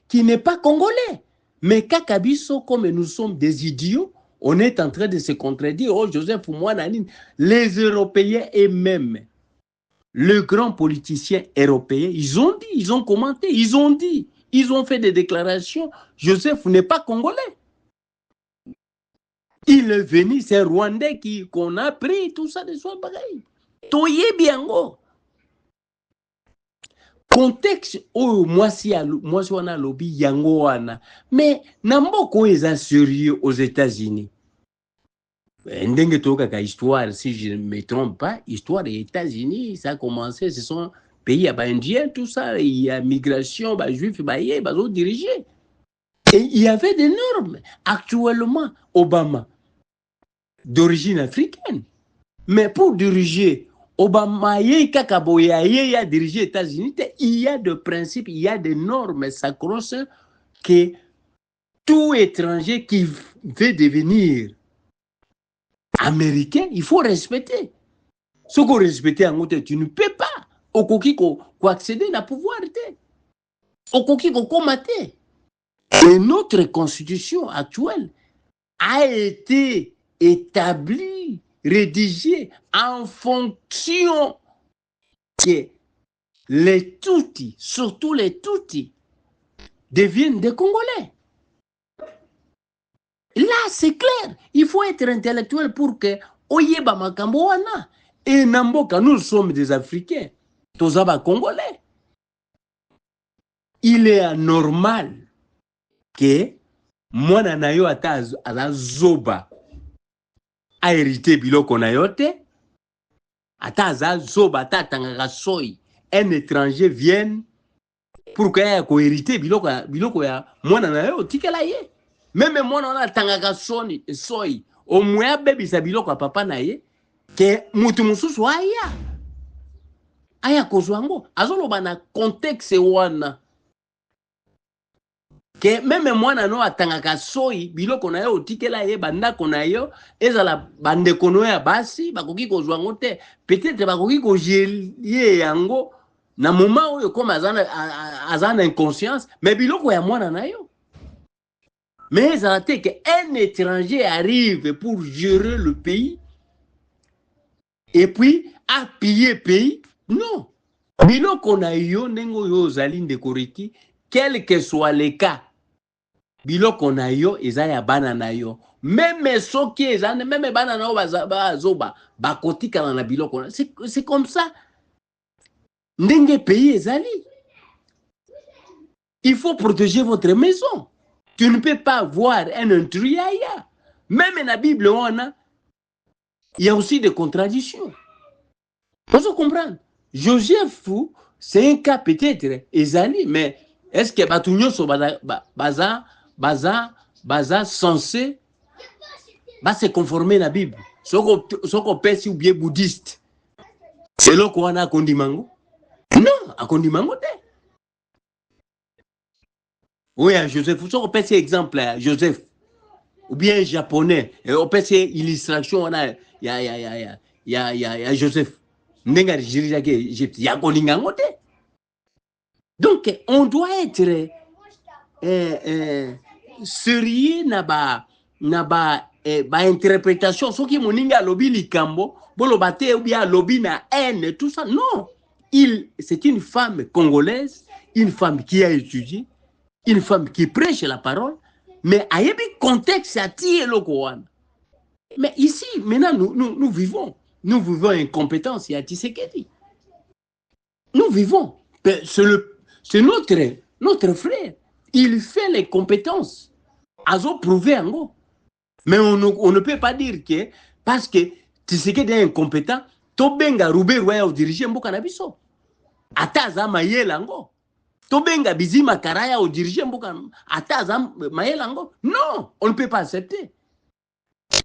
qui n'est pas congolais. Mais Kakabiso, comme nous sommes des idiots, on est en train de se contredire. Oh, Joseph, moi, Nanine. Les Européens et même le grand politicien européen, ils ont dit, ils ont commenté, ils ont dit, ils ont fait des déclarations. Joseph n'est pas congolais. Il est venu, c'est Rwandais qu'on a pris, tout ça de soi pareil. Toye biango. Contexte où moi si on a lobby yango wana, mais namboko est sérieux aux États-Unis. Ndenge toka ka histoire, si je ne me trompe pas, histoire des États-Unis, ça a commencé, ce sont pays indiens, tout ça, il y a migration, juifs, ils ont dirigé. Et il y avait des normes. Actuellement, Obama, d'origine africaine, mais pour diriger Obama, il y a dirigé les États-Unis, il y a des principes, il y a des normes sacro-saintes que tout étranger qui veut devenir américain, il faut respecter. Ce qu'on respecte, tu ne peux pas. Au coquille accéder à pouvoir. Au coquille commater. Et notre constitution actuelle a été établie, rédigée en fonction que les Tutsis, surtout les Tutsis, deviennent des Congolais. Là, c'est clair. Il faut être intellectuel pour que Oyeba Makambo wana. Et Namboka, nous sommes des Africains. Tozaba Congolais. Il est anormal que mwana na yo ata zoba a hérité biloko na yo te. Ata zoba ata tangaka soy. Un étranger vienne pour que aya ko hérité biloko ya mwana na yo tikela ye. Même moi, on a tangaka soy. Au moins, baby, ça biloko à papa na ye. Que mutu mususu aya. Aya kozwango. Azolo bana contexte wana. Que même moi, on a tangaka soy. Biloko na yo, tikela ye, banda kona yo. Ezala bande kono ya basi. Bakoki kozwango te. Peut-être bakoki kojelie yango. Na moment où comme azana inconscience. Mais biloko ya mwana na yo. Mais ça a été qu'un étranger arrive pour gérer le pays et puis à piller le pays. Non. Bilo qu'on a eu, nengo yo zaline de koriki, quel que soit les cas, bilo qu'on a eu, ezaya banana yo. Même ceux qui ezane, même banana yo bazoba, bakoti kana bilo qu'on a. C'est comme ça. Ndenge pays ezali. Il faut protéger votre maison. Tu ne peux pas voir un intrus ailleurs. Même dans la Bible, il y a aussi des contradictions. Il faut comprendre. Joseph, c'est un cas peut-être, Ezali, mais est-ce que Batunyo so baza censé se conformer à la Bible? Ce qu'on peut si ou bien bouddhiste. C'est là qu'on a Kondimango? Non, à Kondimango, oui, Joseph, vous savez, on peut ces exemples, Joseph, ou bien japonais, on peut ces illustrations, il y a Joseph. Donc, on doit être sérieux na ba interprétation soki moninga lobi likambo bolo bate ou bien lobi na haine tout ça non. C'est une femme congolaise, une femme qui a étudié, une femme qui prêche la parole, mais à un contexte à tirer le Coran. Mais ici, maintenant, nous vivons incompétence, il y a Tshisekedi. Nous vivons. C'est notre frère. Il fait les compétences. Azo prouvé en gros. Mais on ne peut pas dire que, parce que Tshisekedi est incompétent, Tobenga Roubé Roya au diriger Mboka Nabiso. Ataza Mayelango. Tobenga Bizima Karaya au diriger Mboka Ataza Mayelango. Non, on ne peut pas accepter.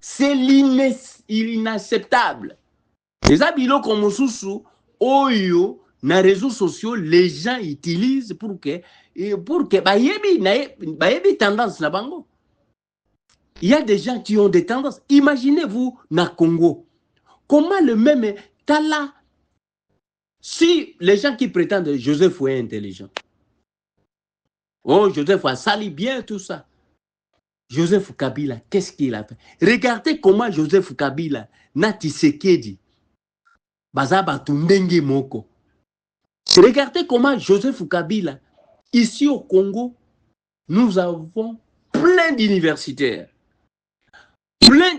C'est inacceptable. Les habitants comme Soussou, Oyo, dans les réseaux sociaux, les gens utilisent pour que bayebi tendance na bango. Il y a des gens qui ont des tendances. Imaginez-vous na Congo. Comment le même Tala, si les gens qui prétendent Joseph est intelligent, oh Joseph a sali bien tout ça. Joseph Kabila, qu'est-ce qu'il a fait? Regardez comment Joseph Kabila na Tshisekedi bazaba tundenge moko. Regardez comment Joseph Kabila, ici au Congo, nous avons plein d'universitaires.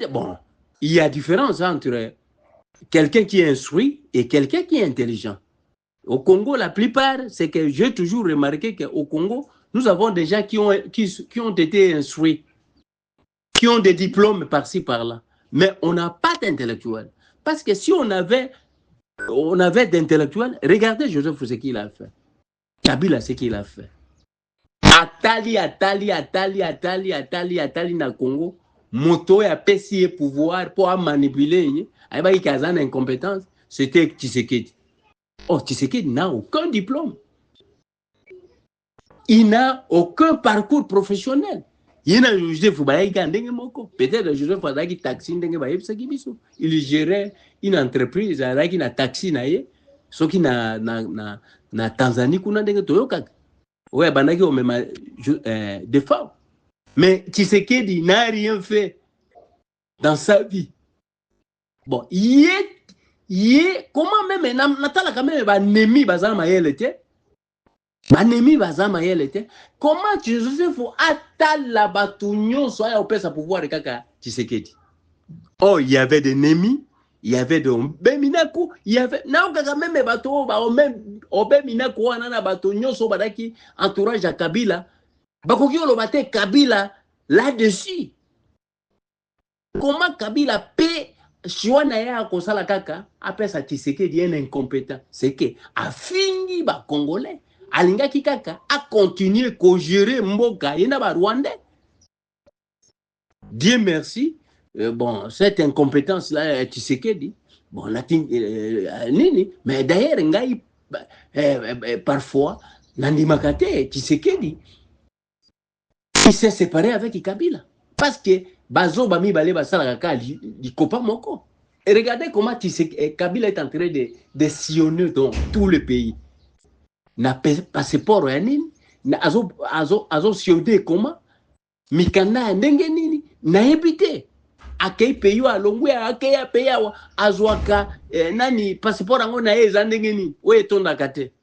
Bon, il y a différence entre quelqu'un qui est instruit et quelqu'un qui est intelligent. Au Congo, la plupart, c'est que j'ai toujours remarqué qu'au Congo, nous avons des gens qui ont été instruits, qui ont des diplômes par-ci, par-là. Mais on n'a pas d'intellectuels. Parce que si on avait d'intellectuels, regardez Joseph ce qu'il a fait. Kabila, ce qu'il a fait. Atali na Congo, moto ya pesi pouvoir pour manipuler, il y a une incompétence, c'était Tshisekedi. Oh, Tshisekedi n'a aucun diplôme. Il n'a aucun parcours professionnel. Peut-être Joseph Fadaki taxi, il gérait une entreprise, il a taxi, ce qui na Tanzanie, ouais, bandaki on même des femmes. Mais Tshisekedi n'a rien fait dans sa vie. Bon, comment même natala quand même banemi bazama yelete. Banemi bazama yelete. Comment Joseph faut atala batunyo soya opesa pouvoir kaka Tshisekedi. Oh, il y avait des ennemis. Il y avait de Beminaku, il y avait Naoka même bateau, même Obeminaku, Anana bateau, Nyoso Badaki, entourage à Kabila. Bakoki Olobate Kabila là-dessus. Comment Kabila paie Chouanaya Kosala Kaka, après ça Tshisekedi est incompétent. C'est que, a fini ba Congolais, Alinga Kikaka a continué à gérer Mboka, il y a Rwandais. Dieu merci. Bon, cette incompétence-là, Tshisekedi, bon, mais d'ailleurs, parfois, Nandimakate, Tshisekedi, il s'est séparé avec Kabila. Parce que Bazo Bami Bale Basala Kaka, il copain moko. Et regardez comment Kabila est en train de sillonner dans tout le pays. N'a passeport, azo sillonné comment? Mikana Nengenini, n'a habité. Akei peyo alongwe akei peya azwaka nani passeport ango na eza ndengeni we tonda kate.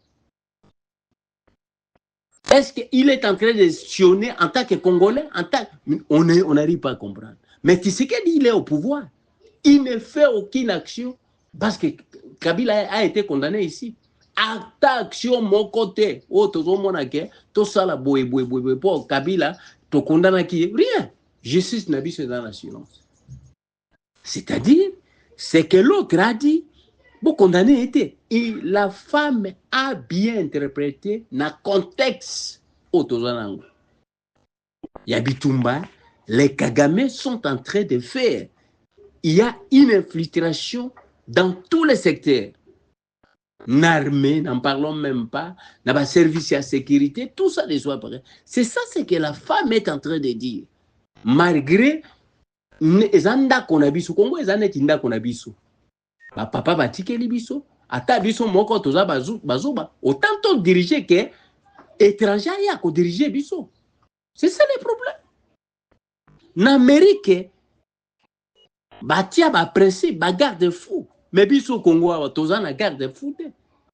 Est-ce qu'il est en train de sionner en tant que Congolais on n'arrive pas à comprendre. Mais Tshisekedi il est au pouvoir. Il ne fait aucune action parce que Kabila a été condamné ici. Acte action mon côté. Oh tozo monake to sala boy pour Kabila to condamna qui rien. Justice n'a pas dans la silence. C'est-à-dire, c'est que l'autre a dit, bon, condamné était. Et la femme a bien interprété dans le contexte autosanango. Yabitumba, les Kagame sont en train de faire. Il y a une infiltration dans tous les secteurs. L'armée, n'en parlons même pas, dans le service à sécurité, tout ça les soit prêt. C'est ça ce que la femme est en train de dire. Malgré ezanda konabiso Congo ezanda tinda konabiso ba papa batike libiso ata biso moko toza bazuba autant to diriger que étranger ya ko diriger biso. C'est ça le problème. En Amérique, batia ba principe, ba garde-fou. Mais biso Congo, tozan na garde-fou.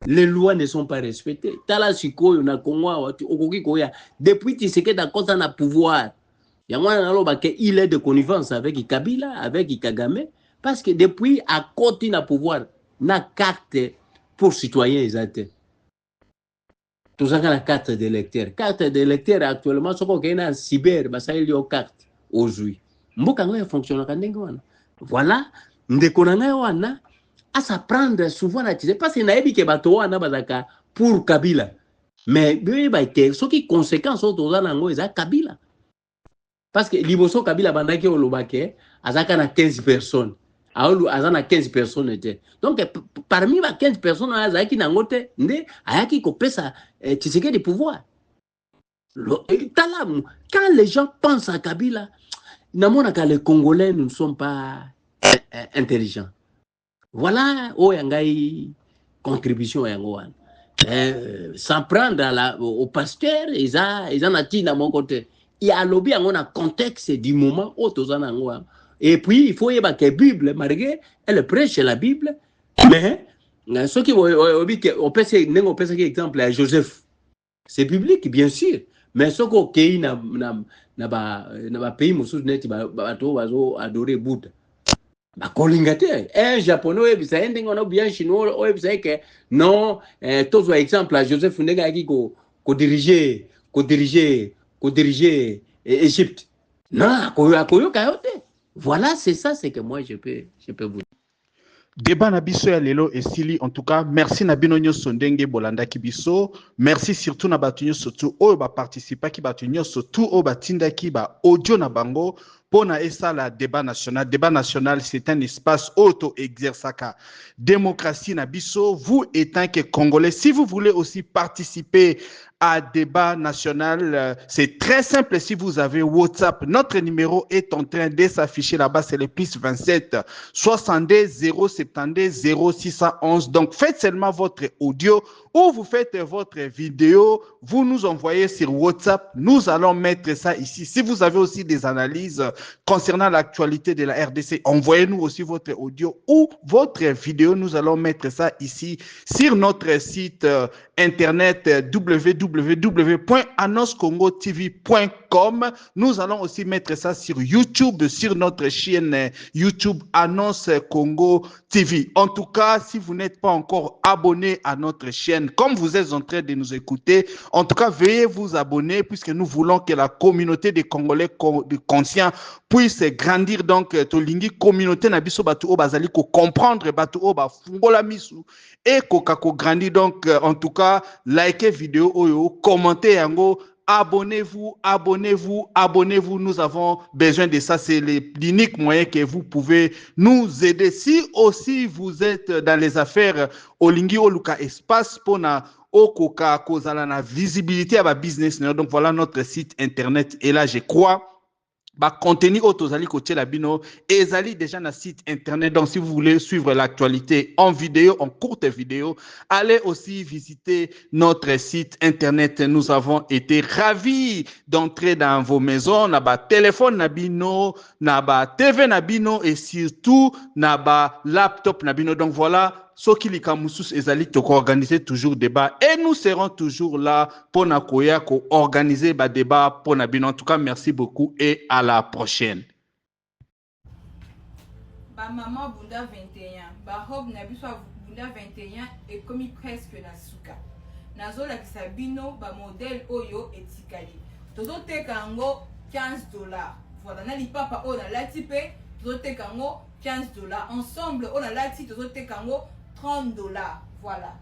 Les lois ne sont pas respectées. Tala sikoyo na Congo, okoki koya. Depuis Tshisekedi a na pouvoir. Il est de connivence avec Kabila, avec Kagame, parce que depuis à côté na pouvoir, na carte pour citoyens exacts. Tout ça la carte d'électeur. Carte d'électeur actuellement, ce qu'on a en cyber, ça il y a carte aujourd'hui. Mboka ngoya fonctionne quand même. Voilà, ndekonanga wana à s'apprendre souvent à tirer parce que naebi ke bato wana bazaka pour Kabila. Mais bien ba été ce qui conséquences autour nango eza Kabila. Parce que liboso Kabila bandaki olobake azaka na 15 personnes. Aolu azana 15 personnes étaient. Donc parmi les 15 personnes azaki nangote nde ayaki kopesa Tshisekedi de pouvoir. Quand les gens pensent à Kabila, namonaka les Congolais ne sont pas intelligents. Voilà où yangai contribution yango. Sans prendre au pasteur, ils en attirent à mon côté. Il y a lobby en un contexte du moment où tous en ont. Et puis il faut y avoir que la Bible, malgré elle prêche la Bible, mais ceux qui on peut se exemple à Joseph, c'est biblique bien sûr, mais ceux qui na pays musu net bato bazo adorer Bouddha. Ba kolingate un japonais bisa ending on bien chinois o bisa que non tous exemple à Joseph ndega qui ko diriger Égypte. Non, koyo kayote. Voilà, c'est ça, c'est que moi je peux vous dire. Débat na biso ya lelo esili en tout cas merci na bino nyonso ndenge bolanda ki biso merci surtout na batu nyonso surtout oyo ba participer ki batu nyonso surtout oyo batinda ki ba audio na bango pona esa la débat national c'est un espace auto exerçaka démocratie na biso vous étant que Congolais si vous voulez aussi participer à débat national, c'est très simple si vous avez WhatsApp. Notre numéro est en train de s'afficher là-bas, c'est le plus 27 62 072 0611. Donc faites seulement votre audio ou vous faites votre vidéo, vous nous envoyez sur WhatsApp, nous allons mettre ça ici. Si vous avez aussi des analyses concernant l'actualité de la RDC, envoyez-nous aussi votre audio ou votre vidéo, nous allons mettre ça ici sur notre site internet www.annoncecongotv.com. Nous allons aussi mettre ça sur YouTube, sur notre chaîne YouTube Annonce Congo TV. En tout cas, si vous n'êtes pas encore abonné à notre chaîne, comme vous êtes en train de nous écouter, en tout cas, veuillez vous abonner puisque nous voulons que la communauté des Congolais conscients puisse grandir. Donc, tolingi communauté na biso batu o bazali ko comprendre batu o ba fungola misu et ko grandir. Donc, en tout cas, likez vidéo oyo, commentez yango. Abonnez-vous. Nous avons besoin de ça. C'est l'unique moyen que vous pouvez nous aider. Si aussi vous êtes dans les affaires, olingi oluka espace pour na okoka kozala na visibilité à ma business. Donc voilà notre site internet. Et là, je crois, contenu autozali côté la bino ezali déjà na site internet. Donc si vous voulez suivre l'actualité en vidéo, en courte vidéo, allez aussi visiter notre site internet. Nous avons été ravis d'entrer dans vos maisons, na ba téléphone na bino, na ba TV na bino et surtout na ba laptop na bino. Donc voilà, Soki Likamusus ezali toko organiser toujours débat et nous serons toujours là pour nakoya ko organiser ba débat pour nabino. En tout cas, merci beaucoup et à la prochaine. Ba maman Bunda 21, ba robe na biso Bunda 21 et comme presque na suka. Nazo la kisabino ba modèle oyo etikali. Tozo tekango $15. Voilà, na li papa o na latipe, tozo tekango $15. Ensemble on a lati tozo tekango $30. Voilà.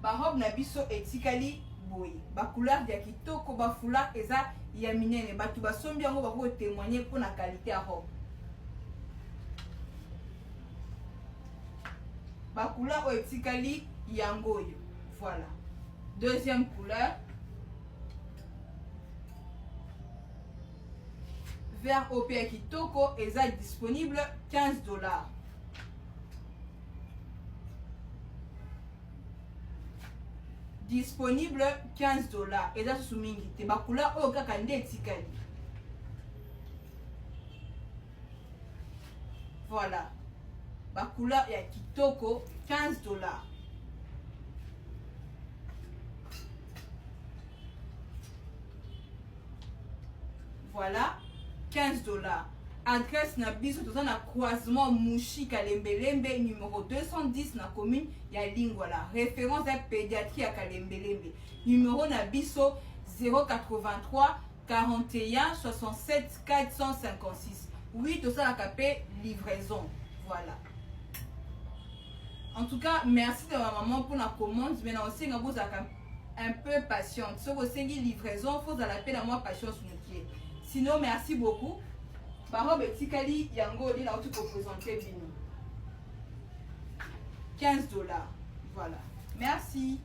Ba robe na biso etikali boy. Ba couleur ya kitoko ba foulard eza ya minene. Ba tu ba sombi yango ba ko témoigner pour la qualité ya robe. Ba couleur etikali yango yo. Voilà. Deuxième couleur. Vert OP kitoko eza disponible $15. Disponible $15 et là soumingi te ba couleur o kaka nde etikali. Voilà. Ma couleur ya kitoko, 15 $. Voilà, 15 $. Adresse na biso toza na croisement Mouchi Kalembelembe numéro 210 na commune ya Lingwala. Référence à pédiatrie à Kalembelembe. Numéro na biso 083 41 67 456. Oui, tout ça la capé livraison. Voilà. En tout cas, merci de ma maman pour la commande. Maintenant aussi, vous avez un peu patiente. Si vous avez une livraison, il faut la paix à moi patience. Sinon, merci beaucoup. Barob et Tikali Yango, il a tout représenté. 15 $. Voilà. Merci.